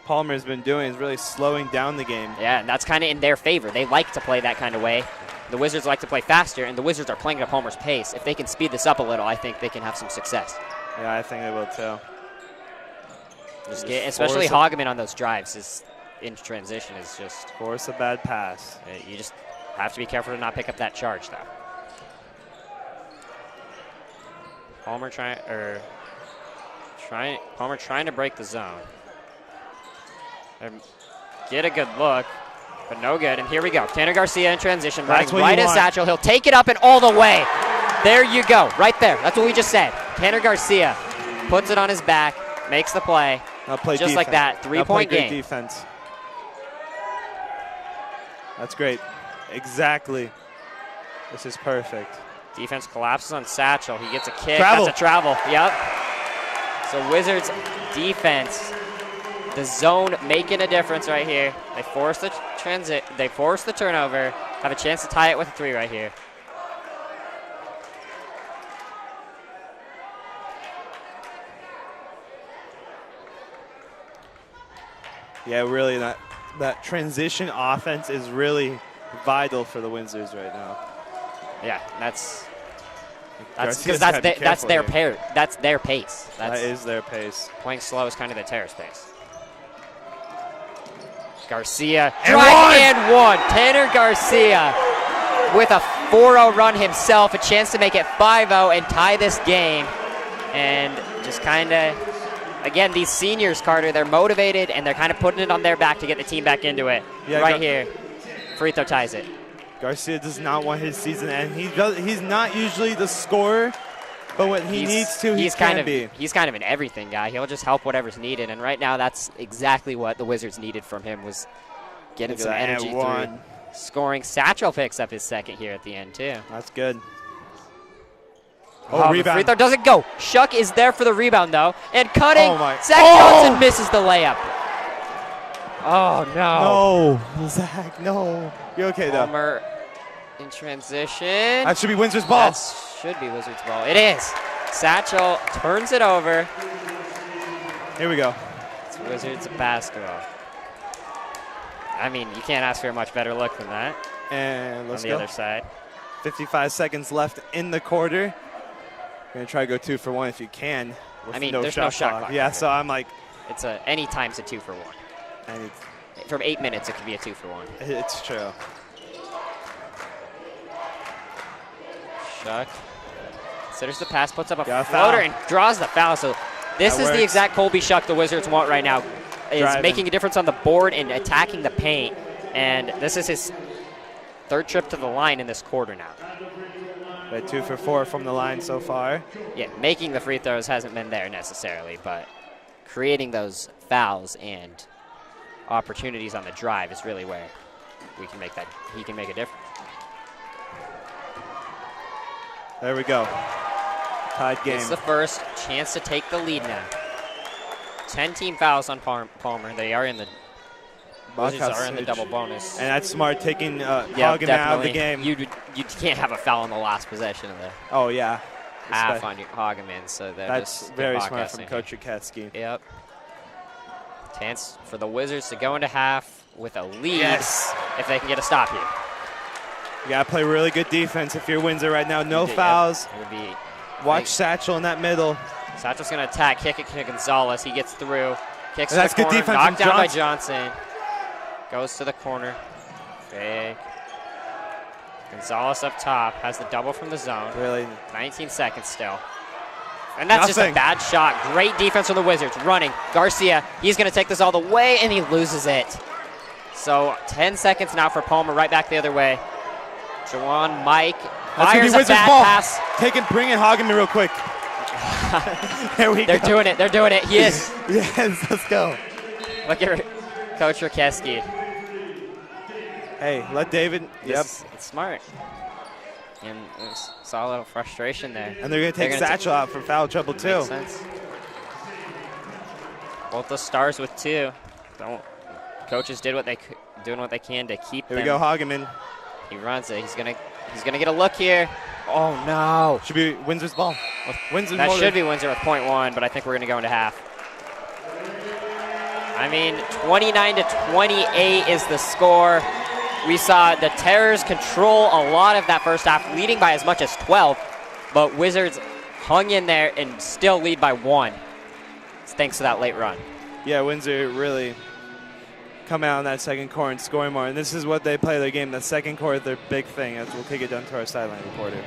Palmer's been doing, is really slowing down the game. Yeah, and that's kind of in their favor. They like to play that kind of way. The Wizards like to play faster, and the Wizards are playing at Palmer's pace. If they can speed this up a little, I think they can have some success. Yeah, I think they will too. Especially Hageman on those drives in transition is just force a bad pass. You just have to be careful to not pick up that charge, though. Palmer trying to break the zone. Get a good look, but no good. And here we go. Tanner Garcia in transition, running right at Satchel. He'll take it up and all the way. There you go, right there. That's what we just said. Tanner Garcia puts it on his back, makes the play. Just defense. like that, 3-point game. Defense. That's great. Exactly. This is perfect. Defense collapses on Satchel. He gets a kick. Travel. That's a travel. Yep. So Wizards defense, the zone making a difference right here. They force the They force the turnover. Have a chance to tie it with a 3 right here. Yeah, really, that transition offense is really vital for the Wizards right now. Yeah, that's because that's their pair. That's their pace. That is their pace. Playing slow is kind of the Terrace pace. Garcia drive and one. Tanner Garcia with a 4-0 run himself, a chance to make it 5-0 and tie this game. And just kind of, again, these seniors, Carter, they're motivated and they're kind of putting it on their back to get the team back into it. Yeah, here, free throw ties it. Garcia does not want his season to end. He's not usually the scorer, but when he needs to, he can be. He's kind of an everything guy. He'll just help whatever's needed, and right now that's exactly what the Wizards needed from him, was getting some energy through scoring. Satchel picks up his second here at the end, too. That's good. Oh, rebound. The free throw doesn't go. Shuck is there for the rebound, though, and cutting. Zach Johnson misses the layup. Oh, no. No, Zach, no. You're okay, though. Palmer in transition. That should be Wizards' ball. That should be Wizards' ball. It is. Satchel turns it over. Here we go. Wizards basketball. I mean, you can't ask for a much better look than that. And let's on the go. other side. 55 seconds left in the quarter. You're going to try to go 2 for 1 if you can. I mean, there's no shot clock. Yeah, so I'm like. It's any time's a 2 for 1. And from 8 minutes, it could be a 2 for 1. It's true. Shuck. Considers the pass, puts up a Got a floater, foul. and draws the foul. So this That is the works. exact Colby Shuck the Wizards want right now. Is Driving. making a difference on the board and attacking the paint. And this is his 3rd trip to the line in this quarter now. But 2 for 4 from the line so far. Yeah, making the free throws hasn't been there necessarily, but creating those fouls and opportunities on the drive is really where he can make a difference. There we go. Tied game. It's the first chance to take the lead now. 10 team fouls on Palmer. They are in the Wizards are in the double bonus. And that's smart, taking Hageman out of the game. You can't have a foul in the last possession of the Oh, yeah. half on your Hageman, so that's just very smart from here. Coach Raketsky. Yep. Chance for the Wizards to go into half with a lead if they can get a stop here. You got to play really good defense if you're Windsor right now. No fouls. It would be Watch Satchel in that middle. Satchel's going to attack, kick it to Gonzalez. He gets through. Kicks That's to the good corner, defense knocked from down by Johnson. Goes to the corner. Fake. Gonzalez up top. Has the double from the zone. Really? 19 seconds still. And that's just a bad shot. Great defense from the Wizards. Running. Garcia, he's going to take this all the way, and he loses it. So 10 seconds now for Palmer, right back the other way. Jawan Mike fires a bad pass. Bring in Hageman real quick. There we go. They're doing it. They're doing it. He is. Yes, let's go. Look at Coach Raketsky. Hey, let David. It's smart. And saw a little frustration there. And they're going to take Satchel out for foul trouble, too. Makes sense. Both the Stars with 2. Coaches doing what they can to keep them. Here we go, Hageman. He runs it. He's gonna get a look here. Oh no! Should be Windsor's ball. That should be Windsor with .1, but I think we're gonna go into half. I mean, 29-28 is the score. We saw the Terrors control a lot of that first half, leading by as much as 12, but Wizards hung in there and still lead by 1, thanks to that late run. Yeah, Windsor really come out in that second quarter and scoring more. And this is what they play their game. The second quarter, their big thing. As we'll take it down to our sideline reporter.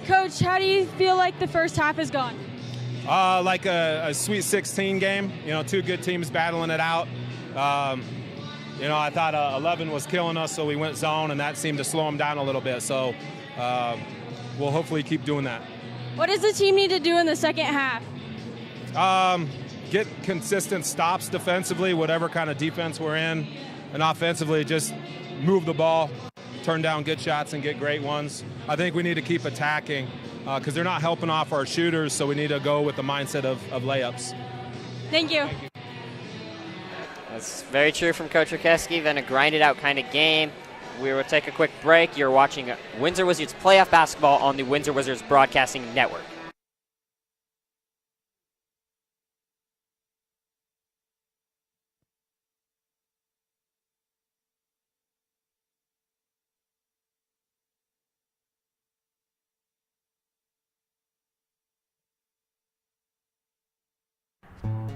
Coach, how do you feel like the first half has gone? Like a Sweet 16 game. 2 good teams battling it out. I thought 11 was killing us, so we went zone, and that seemed to slow them down a little bit. So we'll hopefully keep doing that. What does the team need to do in the second half? Get consistent stops defensively, whatever kind of defense we're in, and offensively just move the ball, turn down good shots and get great ones. I think we need to keep attacking because they're not helping off our shooters, so we need to go with the mindset of layups. Thank you. That's very true from Coach Raketsky. Then a grinded-out kind of game. We will take a quick break. You're watching Windsor Wizards playoff basketball on the Windsor Wizards Broadcasting Network.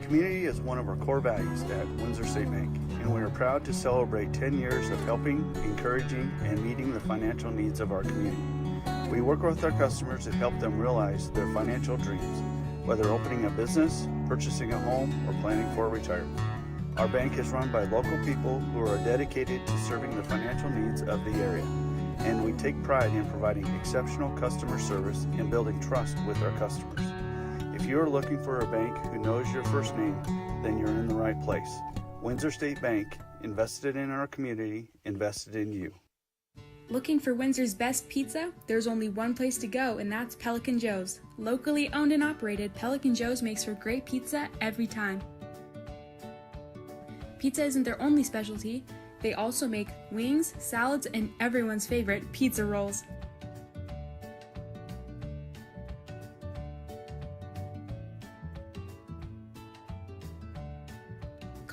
Community is one of our core values at Windsor State Bank, and we are proud to celebrate 10 years of helping, encouraging, and meeting the financial needs of our community. We work with our customers and help them realize their financial dreams, whether opening a business, purchasing a home, or planning for retirement. Our bank is run by local people who are dedicated to serving the financial needs of the area, and we take pride in providing exceptional customer service and building trust with our customers. If you are looking for a bank who knows your first name, then you're in the right place. Windsor State Bank, invested in our community, invested in you. Looking for Windsor's best pizza? There's only one place to go, and that's Pelican Joe's. Locally owned and operated, Pelican Joe's makes for great pizza every time. Pizza isn't their only specialty. They also make wings, salads, and everyone's favorite, pizza rolls.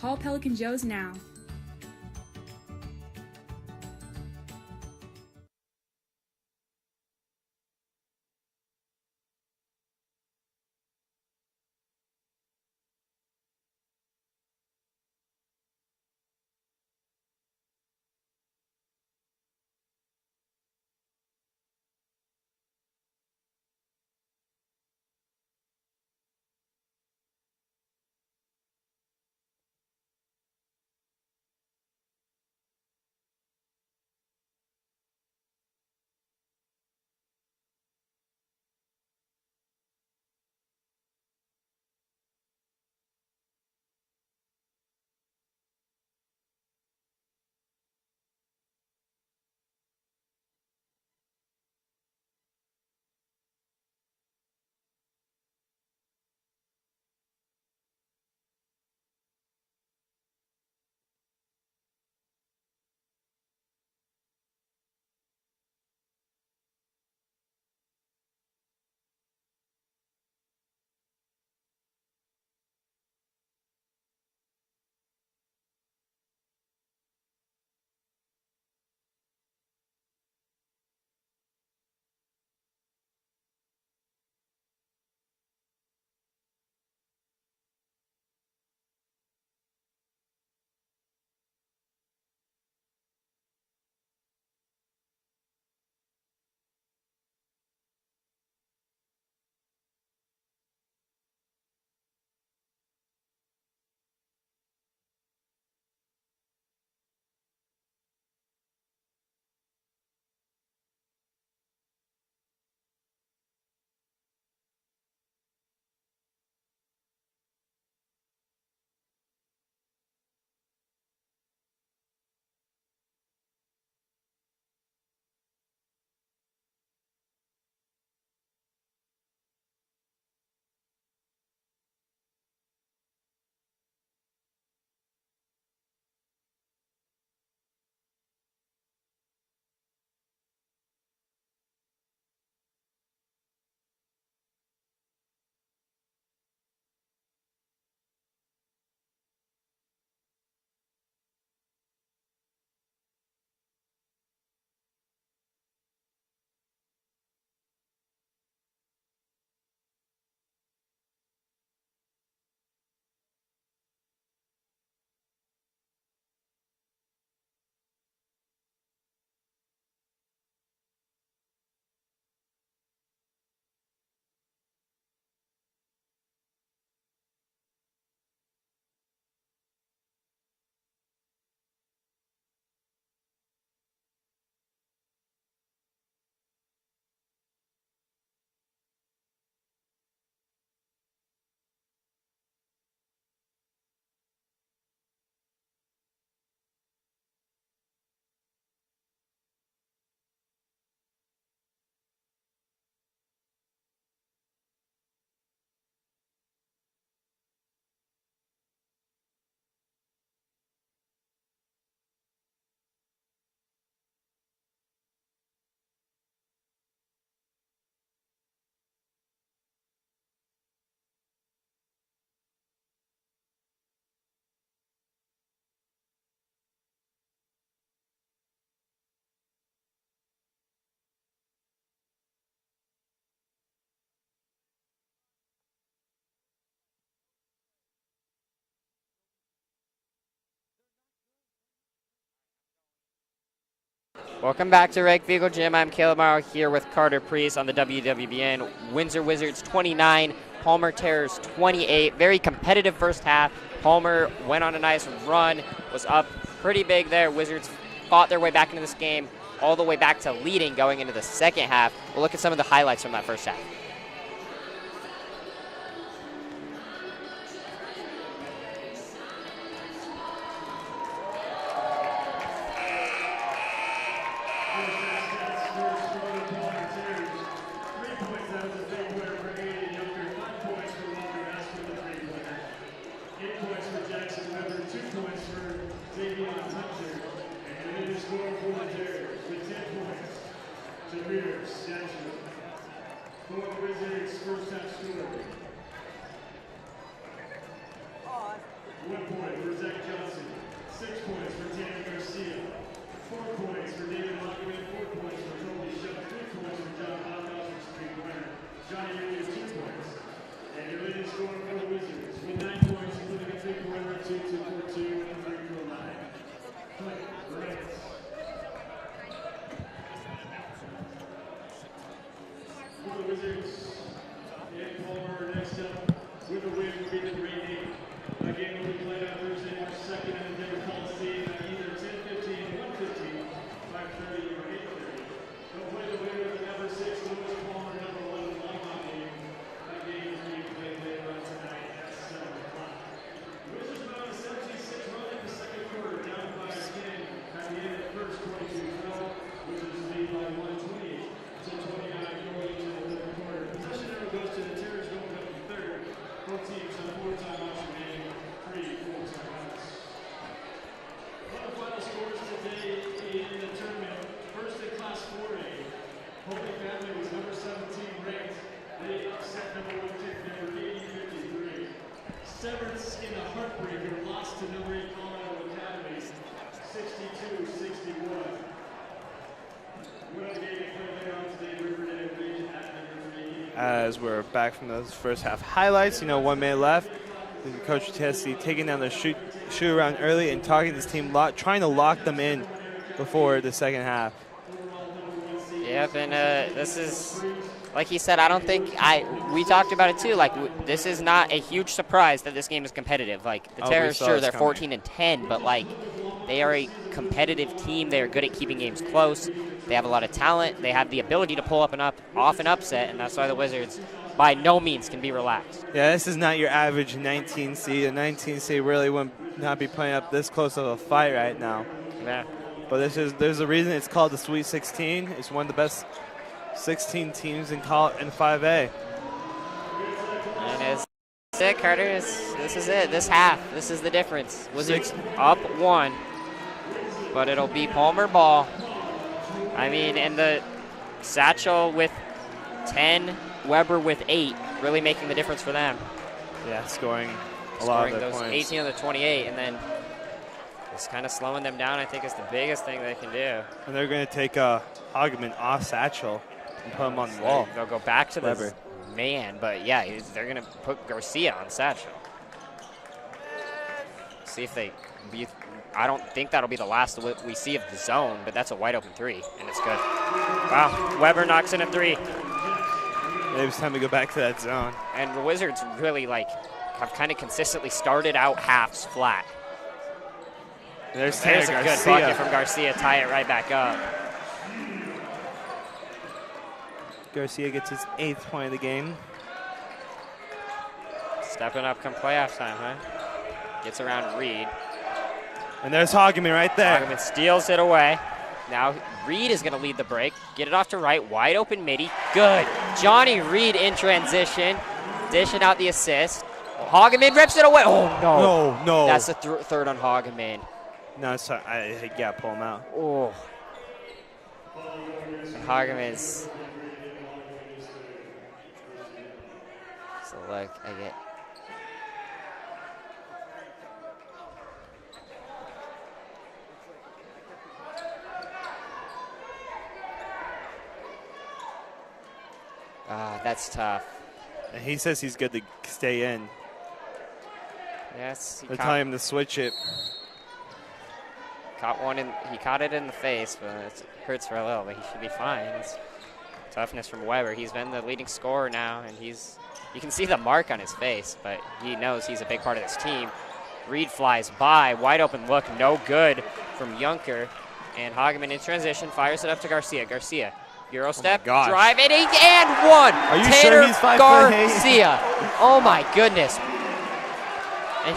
Call Pelican Joe's now. Welcome back to Rake Vehicle Gym. I'm Caleb Morrow here with Carter Priest on the WWBN. Windsor Wizards 29, Palmer Terrors 28. Very competitive first half. Palmer went on a nice run, was up pretty big there. Wizards fought their way back into this game, all the way back to leading going into the second half. We'll look at some of the highlights from that first half. Wizards, first half score. 1 point for Zach As we're back from those first half highlights, 1 minute left. Coach Tessie taking down the shoot around early and talking to this team, trying to lock them in before the second half. Yep, and this is, like he said, I don't think we talked about it too. Like, this is not a huge surprise that this game is competitive. Like, the Terrors, sure, they're 14-10, but like, they are a competitive team. They are good at keeping games close. They have a lot of talent. They have the ability to pull off an upset, and that's why the Wizards by no means can be relaxed. Yeah, this is not your average 19 seed. A 19 seed really would not be playing up this close of a fight right now. Yeah. But there's a reason it's called the Sweet 16. It's one of the best 16 teams in 5A. And it's it, Carter. This is it. This half. This is the difference. Wizards up 1, but it'll be Palmer ball. I mean, and the Satchel with 10, Weber with 8, really making the difference for them. Yeah, scoring a lot of their those points. 18 of the 28, and then just kind of slowing them down, I think, is the biggest thing they can do. And they're going to take Hageman off Satchel and put him on the wall. They'll go back to Weber. this man, but yeah, they're going to put Garcia on Satchel. See if they I don't think that'll be the last we see of the zone, but that's a wide open 3, and it's good. Wow, Weber knocks in a 3. Maybe it's time to go back to that zone. And the Wizards really have kind of consistently started out halves flat. There's a good bucket from Garcia, tie it right back up. Garcia gets his 8th point of the game. Stepping up come playoff time, huh? Gets around Reed. And there's Hageman right there. Hageman steals it away. Now Reed is going to lead the break. Get it off to right. Wide open midi. Good. Johnny Reed in transition. Dishing out the assist. Hageman rips it away. Oh, no. No. That's the third on Hageman. No, sorry. I got to pull him out. Oh. Hageman's. So, look, I get. That's tough. And he says he's good to stay in. Yes. They're telling him to switch it. He caught it in the face, but it hurts for a little, but he should be fine. It's toughness from Weber. He's been the leading scorer now, and you can see the mark on his face, but he knows he's a big part of this team. Reed flies by, wide open look, no good from Junker, and Hageman in transition fires it up to Garcia. Garcia. Euro step, drive it, and 1. Are you Tanner sure he's 5'8"? Garcia. Oh my goodness. And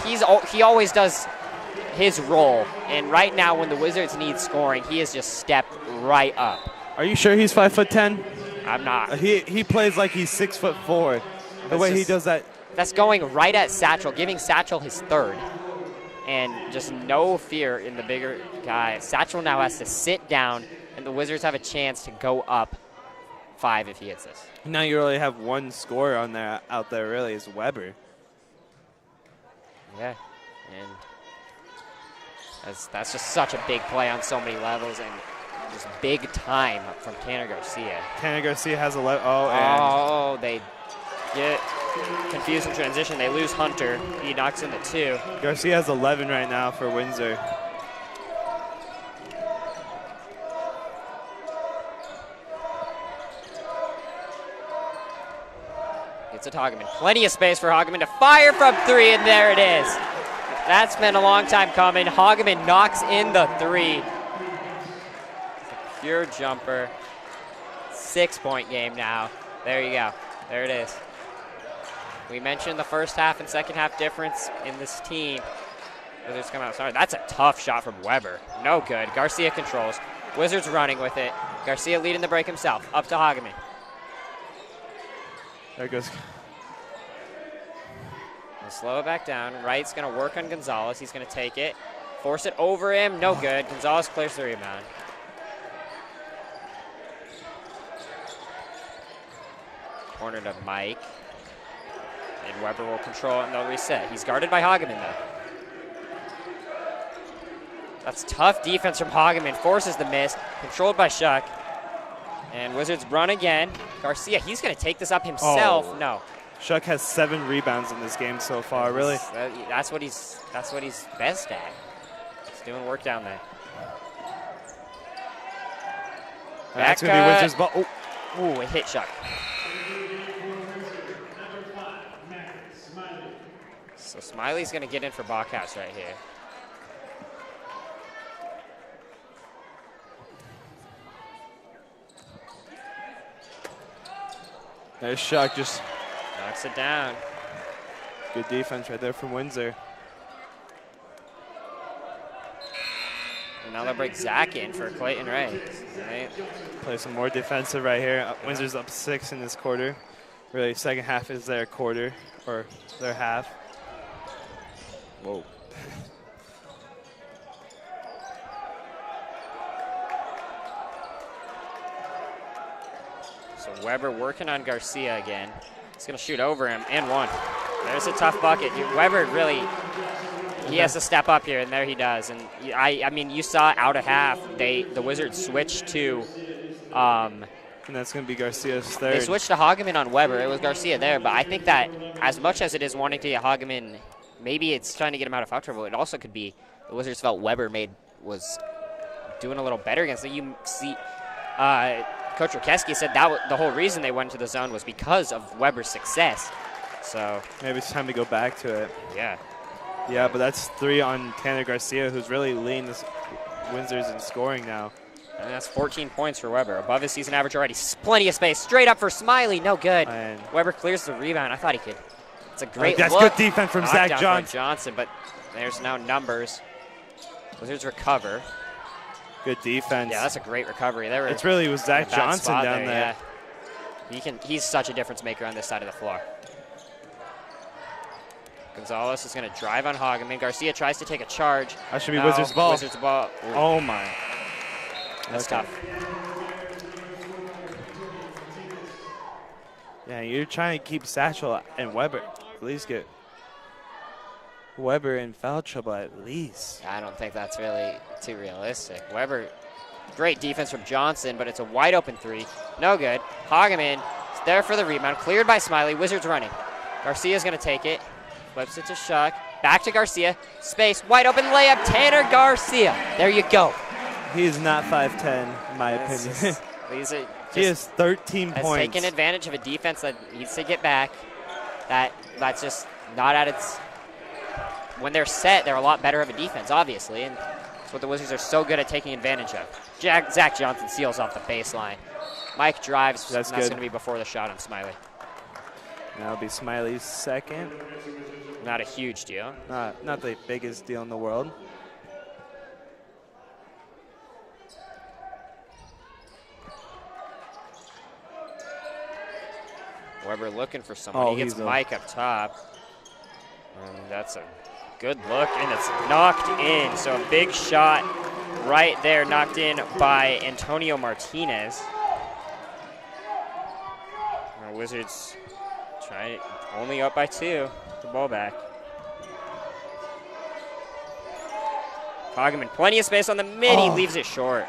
he always does his role. And right now, when the Wizards need scoring, he has just stepped right up. Are you sure he's 5'10"? I'm not. He plays like he's 6'4". The way he does that. That's going right at Satchel, giving Satchel his 3rd. And just no fear in the bigger guy. Satchel now has to sit down, and the Wizards have a chance to go up 5 if he hits this. Now you really have one scorer out there really is Weber. Yeah, and That's just such a big play on so many levels, and just big time from Tanner Garcia. Tanner Garcia has 11. Oh, they get confused in transition. They lose Hunter. He knocks in the 2. Garcia has 11 right now for Windsor. Gets it to Hageman. Plenty of space for Hageman to fire from 3, and there it is. That's been a long time coming. Hageman knocks in the 3. Pure jumper. 6-point game now. There you go. There it is. We mentioned the first half and second half difference in this team. Wizards come out. Sorry, that's a tough shot from Weber. No good. Garcia controls. Wizards running with it. Garcia leading the break himself. Up to Hageman. There it goes. We'll slow it back down. Wright's going to work on Gonzalez. He's going to take it. Force it over him. No good. Gonzalez clears the rebound. Corner to Mike. And Weber will control it, and they'll reset. He's guarded by Hageman, though. That's tough defense from Hageman. Forces the miss. Controlled by Shuck. And Wizards run again. Garcia, he's going to take this up himself. Oh. No. Shuck has 7 rebounds in this game so far. Really, that's what he's best at. He's doing work down there. That's going to be Wizards' ball. Oh. Ooh, it hit Shuck. So Smiley's going to get in for Bachhaus right here. There's Shuck, just knocks it down. Good defense right there from Windsor. And now they'll break Zach in for Clayton Ray. Right. Play some more defensive right here. Windsor's up 6 in this quarter. Really, second half is their quarter, or their half. Whoa. So Weber working on Garcia again. He's going to shoot over him, and 1. There's a tough bucket. Weber really, he has to step up here, and there he does. And I mean, you saw out of half, the Wizards switched to. And that's going to be Garcia's 3rd. They switched to Hageman on Weber. It was Garcia there, but I think that as much as it is wanting to get Hageman, maybe it's trying to get him out of foul trouble. It also could be the Wizards felt Weber was doing a little better against it. You see, Coach Rakeski said that the whole reason they went to the zone was because of Weber's success. So maybe it's time to go back to it. Yeah. Yeah, but that's 3 on Tanner Garcia, who's really leading the Windsors in scoring now. And that's 14 points for Weber. Above his season average already. Plenty of space. Straight up for Smiley. No good. And Weber clears the rebound. I thought he could. It's a great That's look. good defense from Zach Johnson. But there's now numbers. Wizards recover. Good defense. Yeah, that's a great recovery. It really was Zach Johnson down there. Yeah. He's such a difference maker on this side of the floor. Gonzalez is going to drive on Hageman. Garcia tries to take a charge. That should be Wizards' ball. Wizards' ball. Ooh. Oh, my. That's tough. Yeah, you're trying to keep Satchel and Weber. At least get Weber in foul trouble at least. I don't think that's really too realistic. Weber, great defense from Johnson, but it's a wide open 3. No good. Hageman is there for the rebound. Cleared by Smiley. Wizards running. Garcia's going to take it. Flips it to Shuck. Back to Garcia. Space. Wide open layup. Tanner Garcia. There you go. He's not 5'10", in my opinion. He has 13 points. Taking advantage of a defense that needs to get back. That's just not at its. When they're set, they're a lot better of a defense, obviously, and that's what the Wizards are so good at taking advantage of. Zach Johnson seals off the baseline. Mike drives. That's going to be before the shot on Smiley. That'll be Smiley's 2nd. Not a huge deal. Not the biggest deal in the world. Weber looking for someone. He gets Mike up top. And that's a good look, and it's knocked in. So a big shot right there, knocked in by Antonio Martinez. The Wizards trying only up by 2. The ball back. Hageman, plenty of space on the mid. He leaves it short.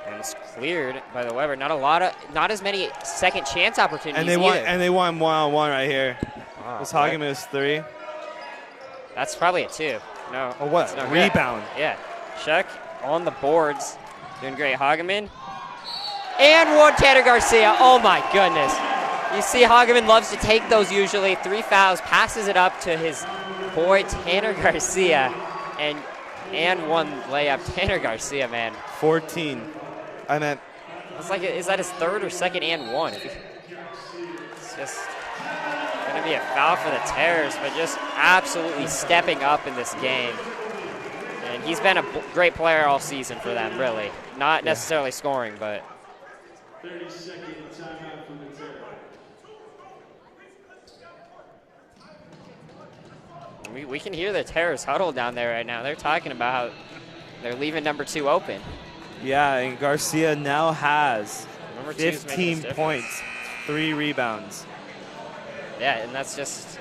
And it's cleared by the Weber. Not as many second chance opportunities. And they won 1-on-1 right here. This Hageman is 3. That's probably a 2. No. Oh, what? No, Rebound. Yeah. Shuck on the boards. Doing great. Hageman. And one Tanner Garcia. Oh, my goodness. You see Hageman loves to take those usually. 3 fouls. Passes it up to his boy Tanner Garcia. And one layup. Tanner Garcia, man. 14. I meant. It's like, is that his third or second and one? It's just going to be a foul for the Terrors, but just absolutely stepping up in this game. And he's been a great player all season for them, really. Not necessarily scoring, but. 30-second timeout from the Terrors. We can hear the Terrors huddle down there right now. They're talking about how they're leaving number 2 open. Yeah, and Garcia now has Number 2's making 15 points, 3 rebounds. Yeah, and that's just,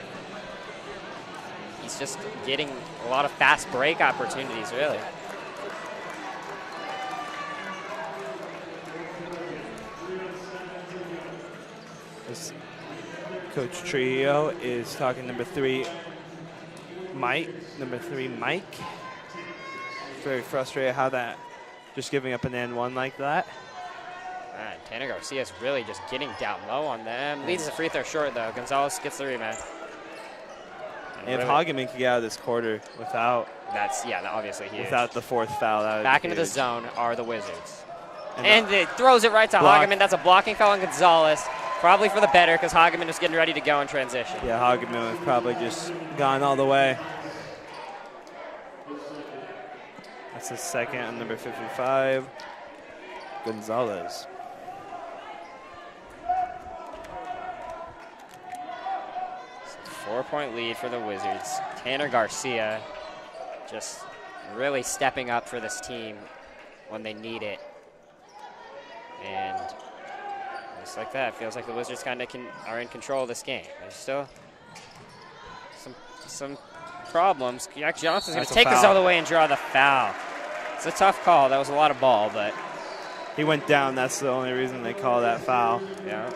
he's just getting a lot of fast break opportunities, really. This Coach Trujillo is talking number 3, Mike. Number 3, Mike. Very frustrated how that, just giving up an N1 like that. Tanner Garcia is really just getting down low on them. Leads the free throw short, though. Gonzalez gets the rebound. And if Hageman can get out of this quarter without... That's, obviously huge. Without the 4th foul, that would Back be into the huge. zone are the Wizards. And it throws it right to Hageman. That's a blocking foul on Gonzalez. Probably for the better, because Hageman was getting ready to go in transition. Yeah, Hageman was probably just gone all the way. That's the second on number 55, Gonzalez. Four-point lead for the Wizards. Tanner Garcia just really stepping up for this team when they need it. And just like that, it feels like the Wizards kind of are in control of this game. There's still some problems. Jack Johnson's going to take this all the way and draw the foul. It's a tough call. That was a lot of ball, but he went down. That's the only reason they call that foul. Yeah.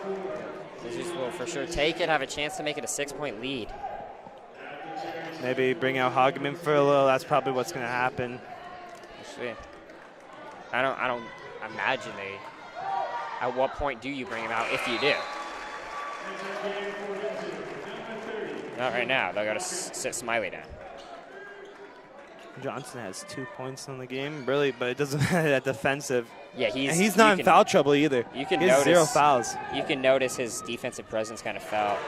Wizards will for sure take it, have a chance to make it a 6-point lead. Maybe bring out Hageman for a little. That's probably what's going to happen. Actually, I don't imagine they. At what point do you bring him out if you do? Not right now. They got to sit Smiley down. Johnson has 2 points on the game, really, but it doesn't matter that defensive. Yeah, he's not in foul trouble either. You can he has notice 0 fouls. You can notice his defensive presence kind of fell.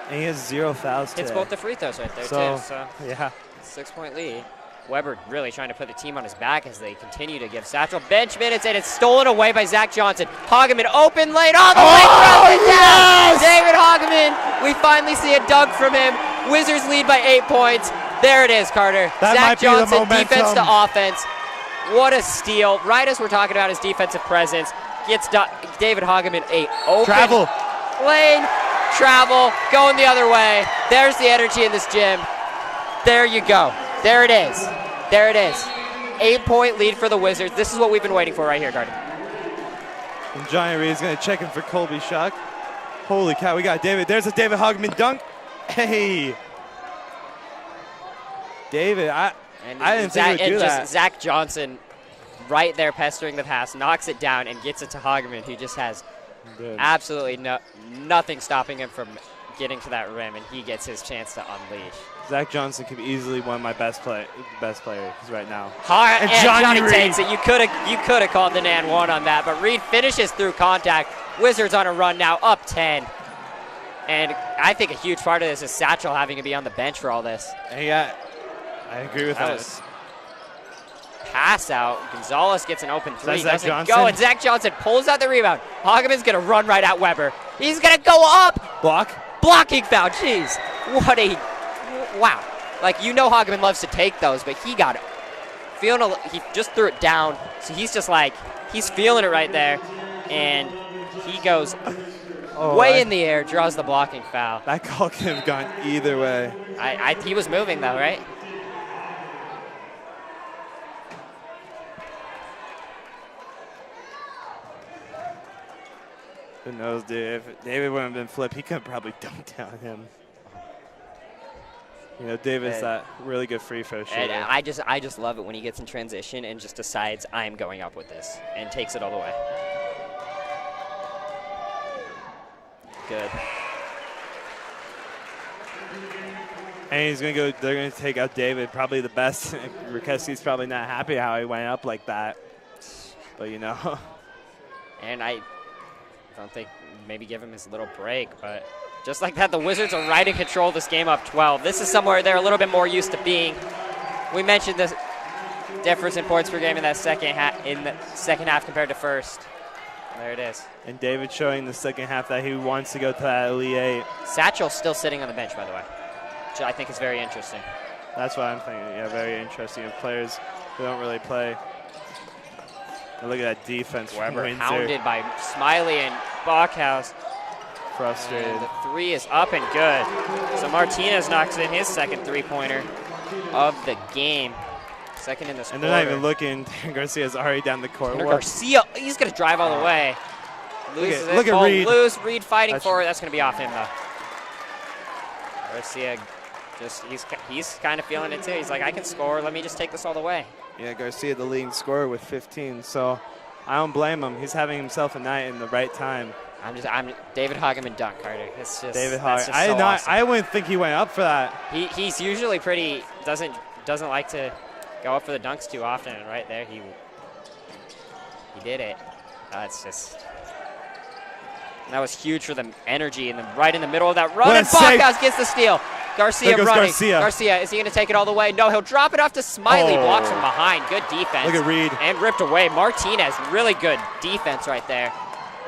And he has 0 fouls Hits today. both the free throws right there too. So yeah, 6-point lead. Weber really trying to put the team on his back as they continue to give Satchel bench minutes, and it's stolen away by Zach Johnson. Hageman open lane all the way, throws it down. David Hageman, we finally see a dunk from him. Wizards lead by 8 points. There it is, Carter. Zach Johnson, defense to offense. What a steal. Right as we're talking about his defensive presence, gets David Hageman a open lane, travel, going the other way. There's the energy in this gym. There you go. There it is. There it is. 8-point lead for the Wizards. This is what we've been waiting for right here, Carter. And Johnny Reed's going to check in for Colby Shuck. Holy cow, we got David. There's a David Hageman dunk. Hey. David, I didn't think he would do that. Zach Johnson right there pestering the pass, knocks it down and gets it to Hageman, who just has absolutely nothing stopping him from getting to that rim, and he gets his chance to unleash. Zach Johnson could be easily one of my best players right now. And Johnny takes it. You could have called the Nan 1 on that, but Reed finishes through contact. Wizards on a run now, up 10. And I think a huge part of this is Satchel having to be on the bench for all this. Yeah, I agree with that. Was pass out. Gonzalez gets an open three. Doesn't Johnson? go, and Zach Johnson pulls out the rebound. Hageman's going to run right at Weber. He's going to go up. Blocking foul. Jeez. What a... Wow. Like, you know Hageman loves to take those, but he got it. He just threw it down. So he's just like, he's feeling it right there. And he goes way in the air, draws the blocking foul. That call could have gone either way. He was moving, though, right? Who knows, dude? If David wouldn't have been flipped, he could have probably dunked on him. You know, David's that really good free throw shooter. And I just love it when he gets in transition and just decides I'm going up with this and takes it all the way. Good. And he's gonna go. They're gonna take out David, probably the best. Rikeski's probably not happy how he went up like that. But you know. And I don't think maybe give him his little break, but just like that, the Wizards are right in control of this game up 12. This is somewhere they're a little bit more used to being. We mentioned the difference in points per game in the second half compared to first. There it is. And David showing the second half that he wants to go to that Elite 8. Satchel's still sitting on the bench, by the way, which I think is very interesting. That's what I'm thinking. Yeah, very interesting. Of players who don't really play. And look at that defense from Weber Windsor. hounded by Smiley and Bachhaus. Frustrated. And the three is up and good. So Martinez knocks in his second three-pointer of the game. Second in this And quarter. they're not even looking. Garcia's already down the court. Garcia, he's going to drive all the way. Loses Look it. at Ball Reed. Loose. Reed fighting for it. That's going to be off him, though. Garcia, he's kind of feeling it, too. He's like, I can score. Let me just take this all the way. Yeah, Garcia, the leading scorer with 15. So I don't blame him. He's having himself a night in the right time. I'm David Hageman dunk, Carter. It's just David that's Hageman. just so awesome. I wouldn't think he went up for that. He's usually pretty doesn't like to go up for the dunks too often, and right there he did it. It's just that was huge for the energy, and then right in the middle of that run, and Bachhaus gets the steal. Garcia running. Garcia, is he going to take it all the way? No, he'll drop it off to Smiley. Blocks from behind. Good defense. Look at Reed. And ripped away. Martinez, really good defense right there.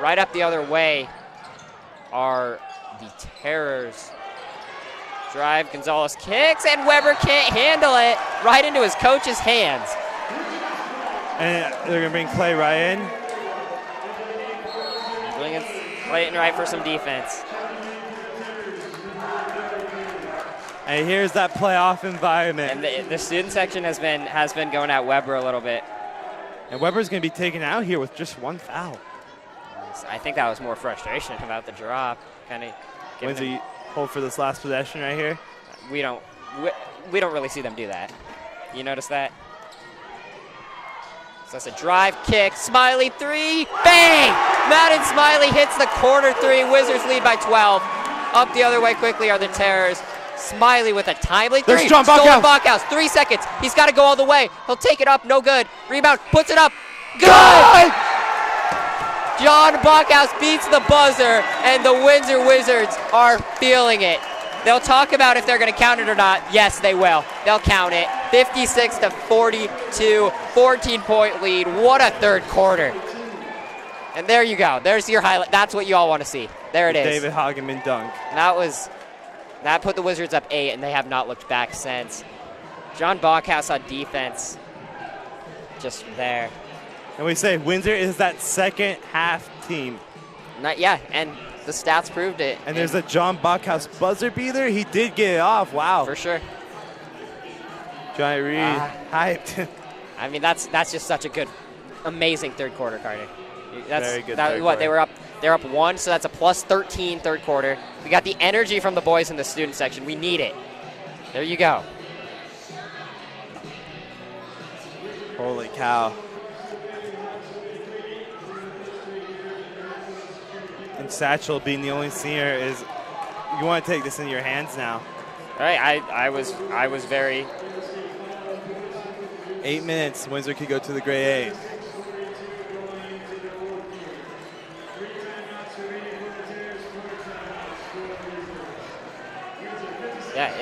Right up the other way are the Terrors. Drive, Gonzalez kicks, and Weber can't handle it. Right into his coach's hands. And they're going to bring Clay right in. Bringing Clayton right for some defense. And here's that playoff environment. And the student section has been going at Weber a little bit. And Weber's going to be taken out here with just one foul. I think that was more frustration about the drop. Kind of. Lindsay, hold for this last possession right here. We don't really see them do that. You notice that? So that's a drive, kick, Smiley three, bang! Madden Smiley hits the corner three. Wizards lead by 12. Up the other way quickly are the Terrors. Smiley with a timely three. There's John Bachhaus. Bachhaus, 3 seconds. He's got to go all the way. He'll take it up, no good. Rebound, puts it up, good! John Bachhaus beats the buzzer, and the Windsor Wizards are feeling it. They'll talk about if they're going to count it or not. Yes, they will. They'll count it. 56-42, 14-point lead. What a third quarter. And there you go. There's your highlight. That's what you all want to see. There it is. David Hageman dunk. That put the Wizards up 8, and they have not looked back since. John Bachhaus on defense, just there. And we say Windsor is that second half team. And the stats proved it. And there's a John Bachhaus buzzer beater. He did get it off. Wow. For sure. Johnny Reed, hyped. I mean, that's just such a good, amazing third quarter, Carter. Very good third quarter. quarter. They're up 1, so that's a plus 13 third quarter. We got the energy from the boys in the student section. We need it. There you go. Holy cow. And Satchel being the only senior is, you want to take this in your hands now. All right, I was very. 8 minutes, Windsor could go to the grade 8. Yeah,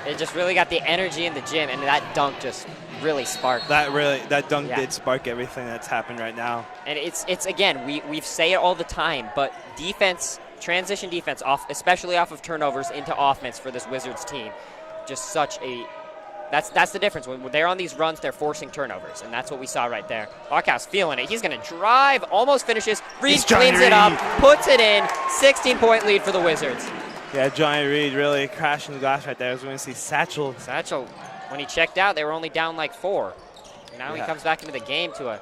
it just really got the energy in the gym, and that dunk just really sparked. That dunk did spark everything that's happened right now. And it's again, we say it all the time, but defense, transition defense, especially off of turnovers into offense for this Wizards team, just such a. That's the difference. When they're on these runs, they're forcing turnovers, and that's what we saw right there. Bachhaus feeling it. He's going to drive, almost finishes. Reed cleans it up, puts it in. 16-point lead for the Wizards. Yeah, Johnny Reed really crashing the glass right there. I was going to see Satchel. When he checked out, they were only down like 4. Now he comes back into the game to a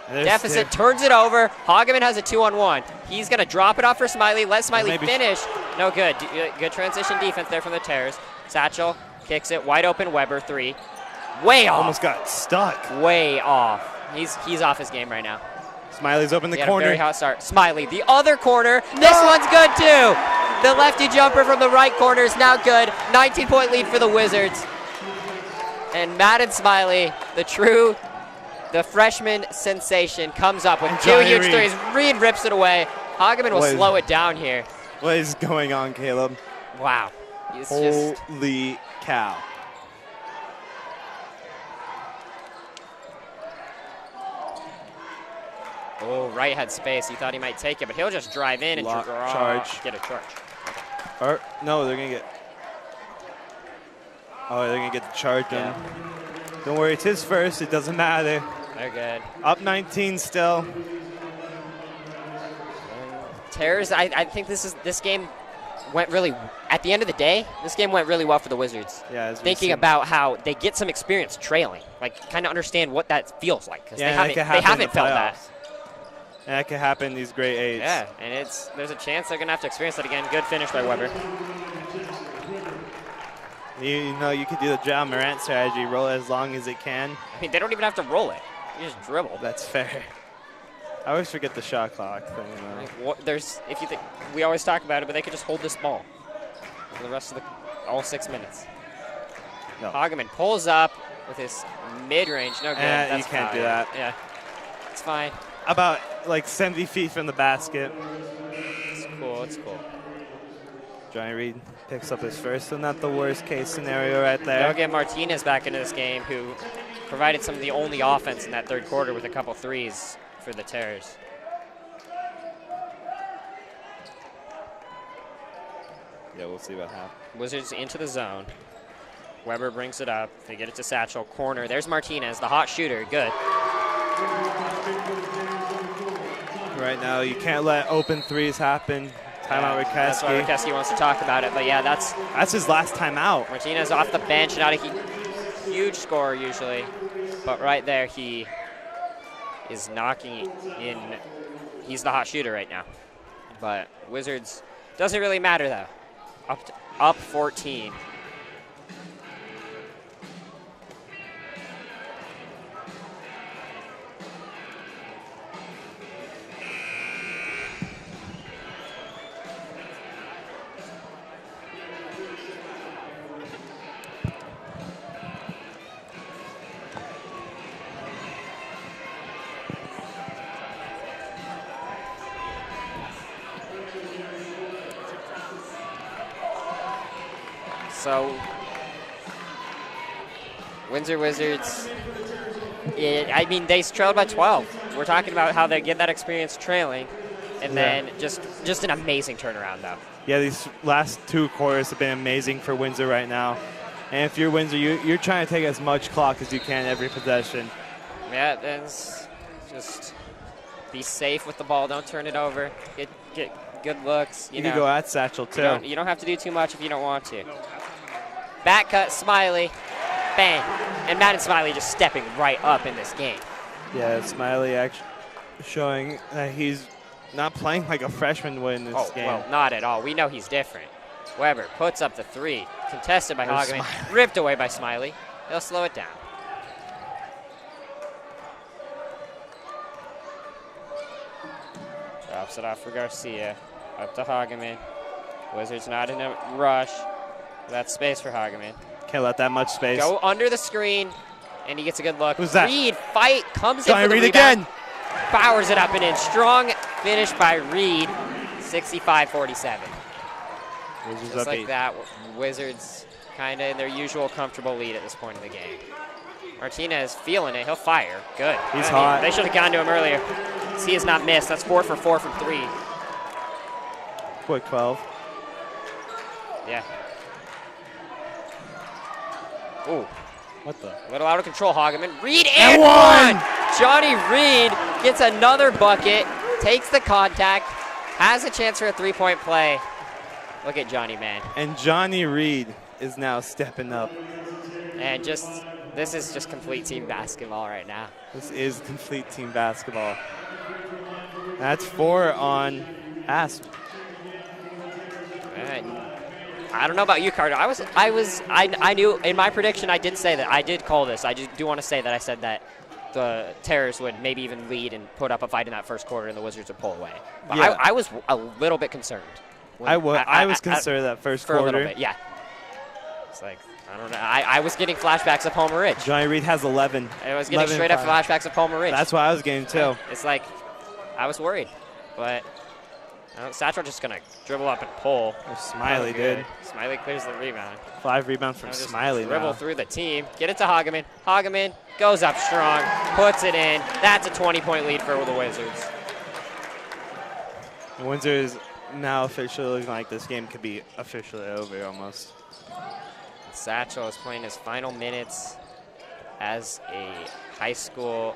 Deficit, turns it over. Hageman has a 2-on-1. He's going to drop it off for Smiley. Let Smiley finish. No good. Good transition defense there from the Terrors. Satchel kicks it. Wide open. Weber, 3. Way off. Almost got stuck. Way off. He's off his game right now. Smiley's open the He had corner. a very hot start. Smiley, the other corner. This one's good too. The lefty jumper from the right corner is now good. 19-point lead for the Wizards. And Madden Smiley, the freshman sensation, comes up with 2 huge threes. Reed rips it away. Hageman will slow it down here. What is going on, Caleb? Wow. Holy cow. Oh, Wright had space. He thought he might take it, but he'll just drive in and charge. Get a charge. Or, no, they're going to get... Oh, they're going to get the charge in. Don't worry, it's his first. It doesn't matter. They're good. Up 19 still. Terrors, I think this game went really, at the end of the day, this game went really well for the Wizards. Yeah, thinking about how they get some experience trailing, like kind of understand what that feels like, because Yeah, they haven't felt that. And that could happen in these great eights. Yeah, and there's a chance they're gonna have to experience that again. Good finish by Weber. You know, you could do the Ja Morant strategy, roll it as long as it can. I mean, they don't even have to roll it. You just dribble. That's fair. I always forget the shot clock thing. If you think, we always talk about it, but they could just hold this ball for the rest of all 6 minutes. No. Hageman pulls up with his mid-range. No good. That's you can't foul. do that. Yeah, it's fine. About like 70 feet from the basket. It's cool. It's cool. Johnny Reed picks up his first, so not the worst case scenario right there. They'll get Martinez back into this game, who provided some of the only offense in that third quarter with a couple threes for the Terrors. Yeah, we'll see what happens. Wizards into the zone. Weber brings it up. They get it to Satchel. Corner. There's Martinez, the hot shooter. Good. Right now, you can't let open threes happen. Timeout, Rikeski. That's why Rikeski wants to talk about it. But yeah, that's his last timeout. Martinez off the bench, not a huge scorer usually, but right there he is knocking in. He's the hot shooter right now. But Wizards, doesn't really matter though. Up 14. So, Windsor Wizards, I mean, they trailed by 12. We're talking about how they get that experience trailing, and then just an amazing turnaround, though. Yeah, these last 2 quarters have been amazing for Windsor right now. And if you're Windsor, you're trying to take as much clock as you can every possession. Yeah, that's just be safe with the ball. Don't turn it over. Get good looks. You can go at Satchel, too. You don't have to do too much if you don't want to. Back cut, Smiley, bang. And Madden Smiley just stepping right up in this game. Yeah, Smiley actually showing that he's not playing like a freshman would in this game. Well, not at all. We know he's different. Weber puts up the 3, contested by Hageman, ripped away by Smiley. He'll slow it down. Drops it off for Garcia, up to Hageman. Wizards not in a rush. That's space for Hageman. Can't let that much space. Go under the screen, and he gets a good look. Who's that? Reed, fight, comes Johnny in for the Reed rebound. again. Powers it up and in. Strong finish by Reed, 65-47. Just like that, Wizards kind of in their usual comfortable lead at this point in the game. Martinez feeling it. He'll fire. Good. He's hot. They should have gone to him earlier. He has not missed. That's 4 for 4 from 3. Quick 12. Yeah. Ooh. What the? A little out of control, Hageman. Reed and one! Johnny Reed gets another bucket, takes the contact, has a chance for a 3-point play. Look at Johnny, man. And Johnny Reed is now stepping up. And just This is just complete team basketball right now. This is complete team basketball. That's 4 on Asp. I don't know about you, Carter. I knew in my prediction I did say that. I did call this. I just do want to say that I said that the Terrors would maybe even lead and put up a fight in that first quarter and the Wizards would pull away. But Yeah. I was a little bit concerned. I was concerned that first for quarter. a little bit, yeah. It's like, I don't know. I was getting flashbacks of Palmer Ridge. Johnny Reed has 11. I was getting straight up flashbacks of Palmer Ridge. That's what I was getting too. It's like, I was worried. But Satchel just going to dribble up and pull. Smiley did. Smiley clears the rebound. 5 rebounds from Smiley Dribble now. through the team. Get it to Hageman. Hageman goes up strong, puts it in. That's a 20-point lead for the Wizards. The Windsor is now officially looking like this game could be officially over almost. Satchel is playing his final minutes as a high school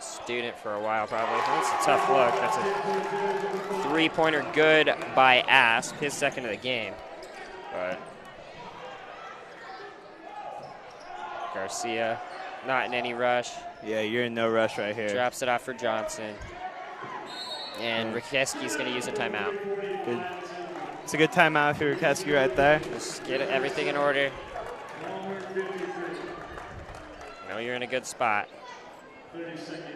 student for a while, probably. That's a tough look. That's a three-pointer good by Asp, his second of the game. But Garcia not in any rush. Yeah, you're in no rush right here. Drops it off for Johnson. And Rikeski's going to use a timeout. Good. It's a good timeout for Rikeski right there. Just get everything in order. Know you're in a good spot. 30 seconds.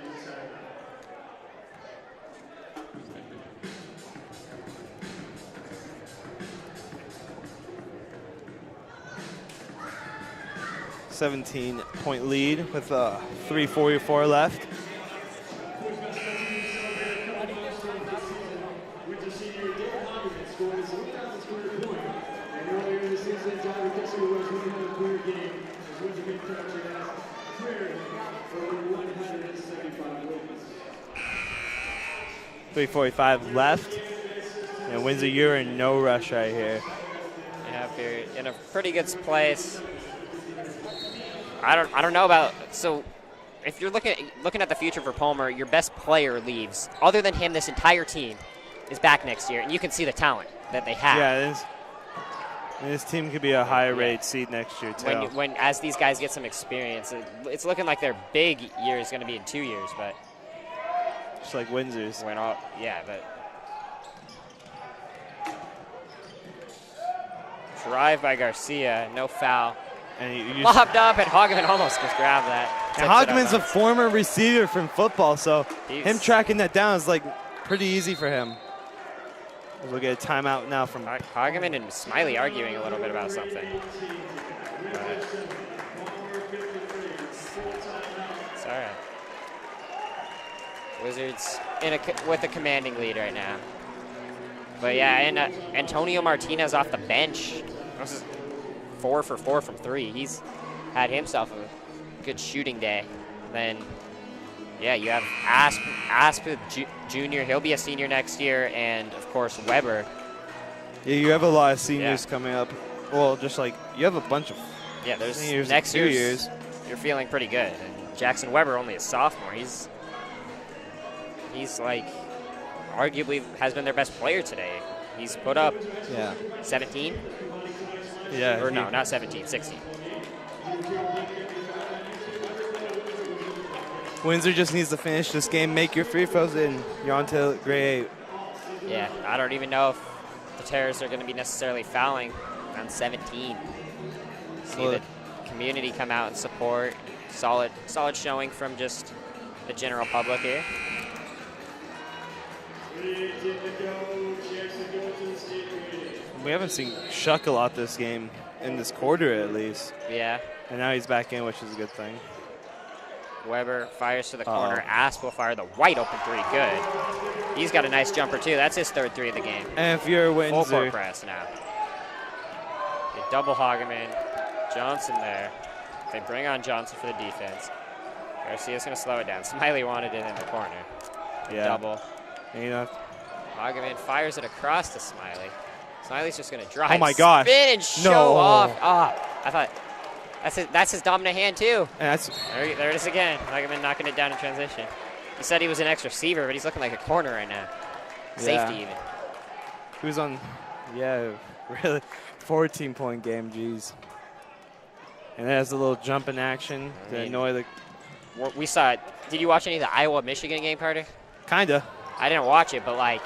17-point lead with 3:44 left. .345 left, and Windsor, you're in no rush right here. Yeah, if you're in a pretty good place. I don't know about, so if you're looking at the future for Palmer, your best player leaves. Other than him, this entire team is back next year, and you can see the talent that they have. Yeah, this team could be a higher rated seed next year too. When as these guys get some experience, it's looking like their big year is going to be in 2 years, but just like Windsor's. But drive by Garcia, no foul. And Lobbed up, and Hageman almost just grabbed that. And Hageman's a former receiver from football, so him tracking that down is like pretty easy for him. We'll get a timeout now from Hageman and Smiley arguing a little bit about something. It's all right. Wizards with a commanding lead right now. But yeah, and Antonio Martinez off the bench. This is 4 for 4 from 3. He's had himself a good shooting day. Then, yeah, you have Asp Jr. He'll be a senior next year, and of course Weber. Yeah, you have a lot of seniors coming up. Well, just like you have a bunch of there's seniors next 2 years. You're feeling pretty good. And Jackson Weber only a sophomore. He's like arguably has been their best player today. He's put up 17. Yeah. Or no, not 17, 16. Windsor just needs to finish this game, make your free throws, and you're on to grade 8. Yeah, I don't even know if the Terrors are going to be necessarily fouling on 17. See the community come out and support. Solid showing from just the general public here. We haven't seen Shuck a lot this game, in this quarter at least. Yeah. And now he's back in, which is a good thing. Weber fires to the corner. Asp will fire the wide open 3. Good. He's got a nice jumper too. That's his 3rd 3 of the game. And if you're Windsor, full court press now. They double Hageman. Johnson there. They bring on Johnson for the defense. Garcia's going to slow it down. Smiley wanted it in the corner. Double. And Hageman fires it across to Smiley. Smiley's just going to drive, oh my gosh, spin, and show off. I thought that's his dominant hand too. And there it is again. Hageman knocking it down in transition. He said he was an ex receiver, but he's looking like a corner right now. Safety even. He was on, really 14-point game. Jeez. And it has a little jump in action to annoy the. We saw it. Did you watch any of the Iowa-Michigan game, Carter? Kinda. I didn't watch it, but like,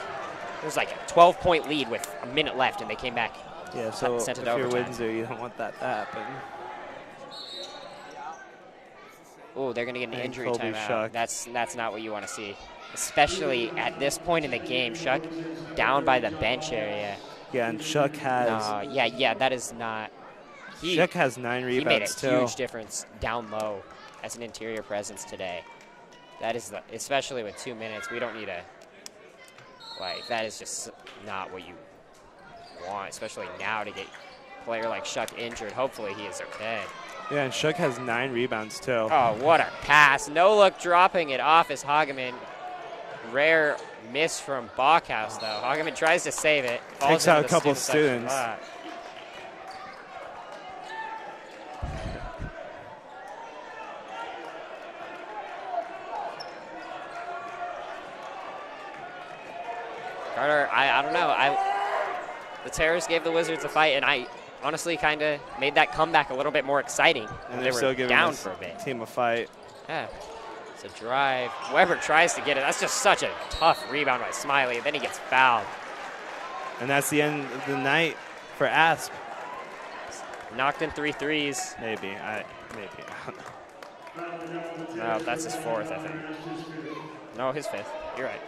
it was like a 12-point lead with a minute left, and they came back. Yeah, so sent it if to you're overtime. Windsor, you don't want that to happen. Oh, they're going to get an And injury Colby timeout. Shuck. That's not what you want to see, especially at this point in the game. Shuck down by the bench area. Yeah, and Shuck has. Yeah, that is not. Shuck has 9 rebounds, He made a too. huge difference down low as an interior presence today. That is, especially with 2 minutes, we don't need a, that is just not what you want, especially now to get a player like Shuck injured. Hopefully he is okay. Yeah, and Shuck has 9 rebounds, too. Oh, what a pass. No look dropping it off as Hageman. Rare miss from Bachhaus, though. Hageman tries to save it. Takes out a couple students. Carter, I don't know. The Terrors gave the Wizards a fight, and I honestly kind of made that comeback a little bit more exciting. And they they're were still giving down this for a bit. team a fight. Yeah. It's a drive. Weber tries to get it. That's just such a tough rebound by Smiley. Then he gets fouled. And that's the end of the night for Asp. Knocked in 3 threes. Maybe. No, that's his 4th, I think. No, his 5th. You're right.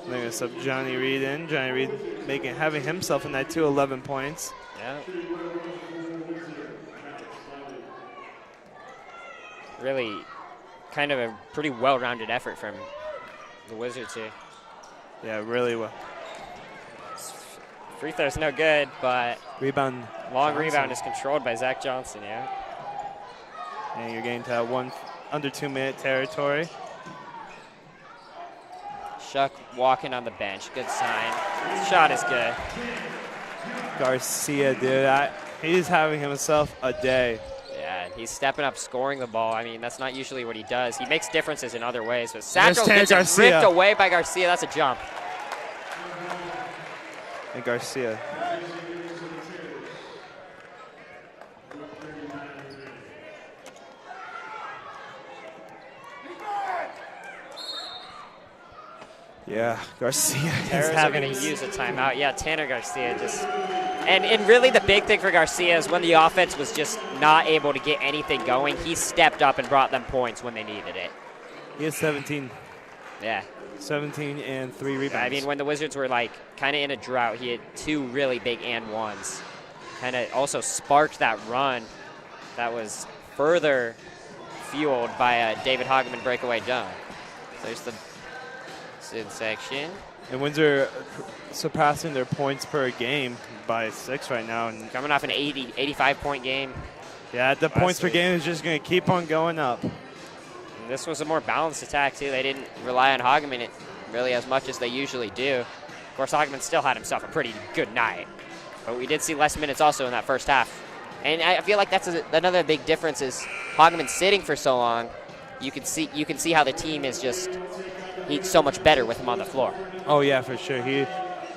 They're going to sub Johnny Reed in. Johnny Reed having himself a night too, 11 points. Yeah. Really kind of a pretty well-rounded effort from the Wizards here. Yeah, really well. Free throw's no good, but rebound. Long Johnson. rebound is controlled by Zach Johnson, yeah. And you're getting to that under 2 minute territory. Shuck walking on the bench, good sign. Shot is good. Garcia, dude, he's having himself a day. Yeah, he's stepping up, scoring the ball. I mean, that's not usually what he does. He makes differences in other ways, but Satchel gets it ripped away by Garcia. That's a jump. And Garcia. Yeah, Garcia. Terrors are going to use a timeout. Yeah, Tanner Garcia just. And really the big thing for Garcia is when the offense was just not able to get anything going, he stepped up and brought them points when they needed it. He has 17. Yeah. 17 and 3 rebounds. Yeah, I mean, when the Wizards were like kind of in a drought, he had 2 really big and ones. Kind of also sparked that run that was further fueled by a David Hageman breakaway dunk. So there's the section. And Windsor surpassing their points per game by 6 right now. And coming off an 85-point game. Yeah, the points per game is just going to keep on going up. And this was a more balanced attack, too. They didn't rely on Hageman really as much as they usually do. Of course, Hageman still had himself a pretty good night. But we did see less minutes also in that first half. And I feel like that's another big difference is Hageman sitting for so long. You can see how the team is just he's so much better with him on the floor. Oh yeah, for sure. He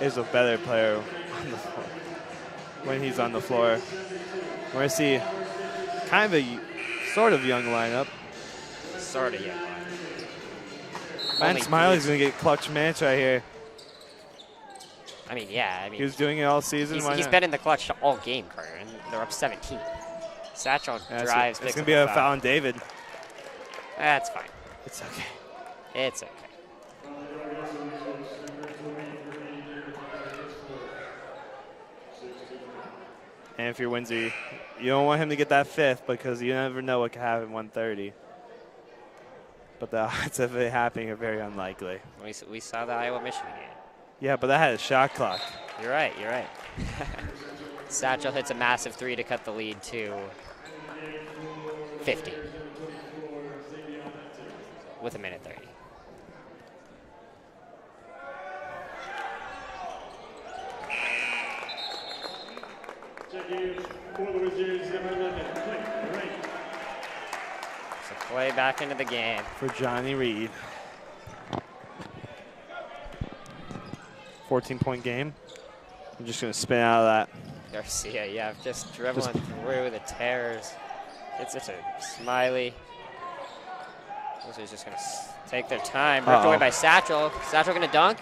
is a better player on the floor when he's on the floor. We're gonna see kind of a sort of young lineup. Sort of young lineup. Man, Smiley's gonna get clutch minutes right here. I mean, yeah. I mean, he was doing it all season. He's been in the clutch all game, Carter, and they're up 17. Satchel drives. It's gonna be a foul on David. That's fine. It's okay. It's okay. And if you're Windsor, you don't want him to get that 5th because you never know what could happen at 130. But the odds of it happening are very unlikely. We saw the Iowa-Michigan game. Yeah, but that had a shot clock. You're right. Satchel hits a massive 3 to cut the lead to 50 with a minute 30. play back into the game. For Johnny Reed. 14-point game. I'm just going to spin out of that. Garcia, yeah, just dribbling through the tears. It's such a smiley. Those are just going to take their time. Ripped away by Satchel. Satchel going to dunk.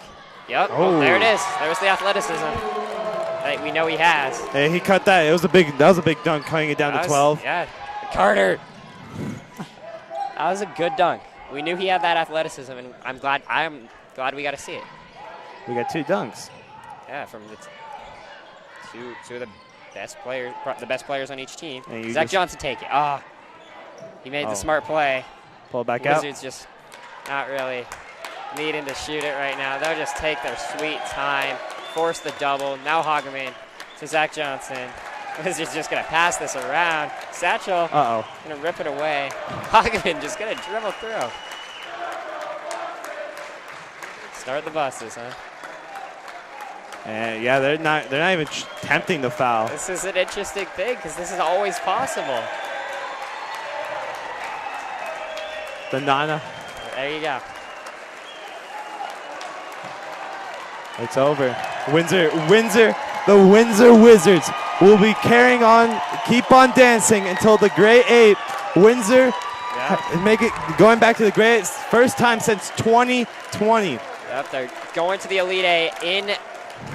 Yep. Oh, there it is. There's the athleticism that we know he has. Hey, he cut that. That was a big dunk, cutting it down to 12. Yeah. Carter. That was a good dunk. We knew he had that athleticism, and I'm glad we got to see it. We got 2 dunks. Yeah, from the two of the best players on each team. Zach Johnson take it. He made the smart play. Pull it back out. Wizards just not really needing to shoot it right now. They'll just take their sweet time, force the double. Now Hageman to Zach Johnson. Wizards just going to pass this around. Satchel going to rip it away. Hageman just going to dribble through. Start the buses, huh? And yeah, they're not even tempting the foul. This is an interesting thing because this is always possible. The Nana. There you go. It's over. The Windsor Wizards will be carrying on, keep on dancing until the grade 8. Windsor make it going back to the grade 8 first time since 2020. Yep, they're going to the Elite 8 in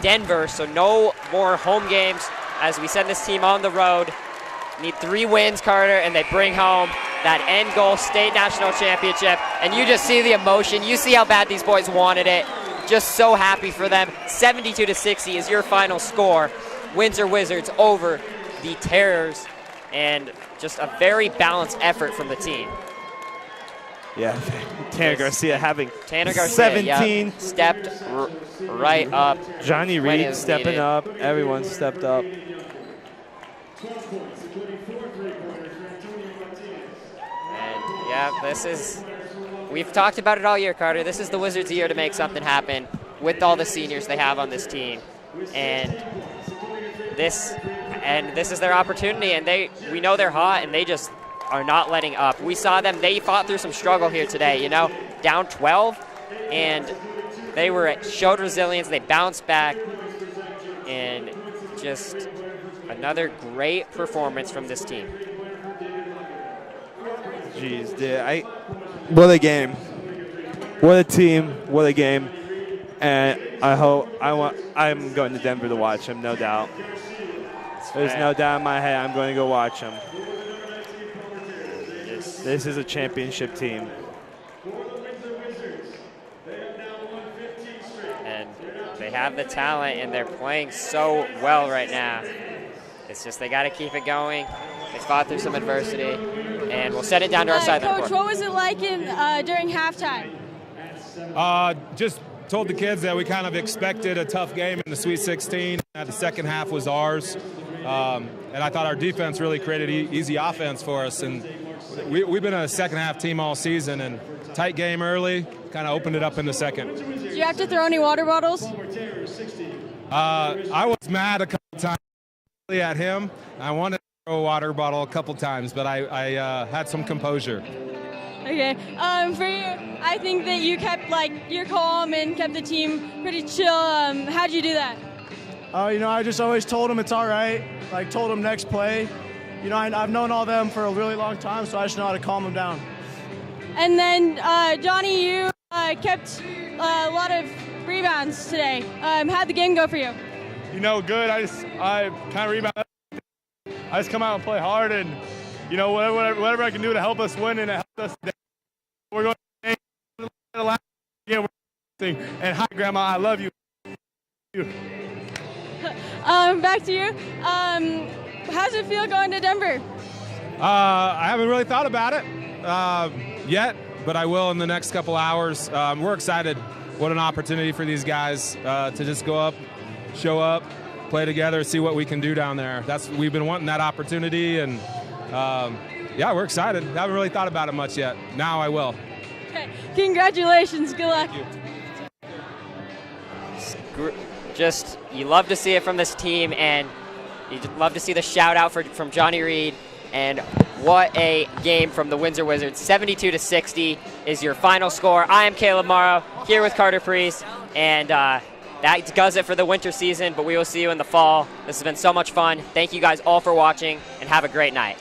Denver, so no more home games as we send this team on the road. Need 3 wins, Carter, and they bring home that end goal state national championship. And you just see the emotion. You see how bad these boys wanted it. Just so happy for them. 72-60 is your final score. Windsor Wizards over the Terrors, and just a very balanced effort from the team. Yeah, Tanner Garcia having 17. Stepped right up. Johnny Reed stepping up. Everyone stepped up. And yeah, we've talked about it all year, Carter. This is the Wizards' year to make something happen with all the seniors they have on this team. And this is their opportunity, and we know they're hot, and they just are not letting up. We saw them, they fought through some struggle here today, down 12, and they showed resilience, they bounced back, and just another great performance from this team. Jeez, dude, what a game. What a team, what a game. And I'm going to Denver to watch them, no doubt. There's no doubt in my head I'm going to go watch them. This is a championship team. And they have the talent, and they're playing so well right now. It's just they got to keep it going. They fought through some adversity, and we'll set it down to our side of the court. Coach, what was it like during halftime? Just told the kids that we kind of expected a tough game in the Sweet 16. The second half was ours. And I thought our defense really created easy offense for us. And we've been a second-half team all season, and tight game early, kind of opened it up in the second. Did you have to throw any water bottles? I was mad a couple times at him. I wanted to throw a water bottle a couple times, but I had some composure. Okay. For you, I think that you kept your calm and kept the team pretty chill. How'd you do that? I just always told them it's all right. Told them next play. I've known all them for a really long time, so I just know how to calm them down. And then, Johnny, you kept a lot of rebounds today. How'd the game go for you? Good. I kind of rebound. I just come out and play hard, and whatever I can do to help us win and to help us today. We're going to the last game. And hi, Grandma, I love you. Back to you. How's it feel going to Denver? I haven't really thought about it yet, but I will in the next couple hours. We're excited. What an opportunity for these guys to just go up, show up, play together, see what we can do down there. We've been wanting that opportunity, and yeah, we're excited. Haven't really thought about it much yet. Now I will. Okay. Congratulations. Good luck. Thank you. You love to see it from this team, and you love to see the shout out from Johnny Reed. And What a game from the Windsor Wizards. 72-60 is your final score. I am Caleb Morrow here with Carter Priest, and that does it for the winter season, but we will see you in the fall. This has been so much fun. Thank you guys all for watching, and have a great night.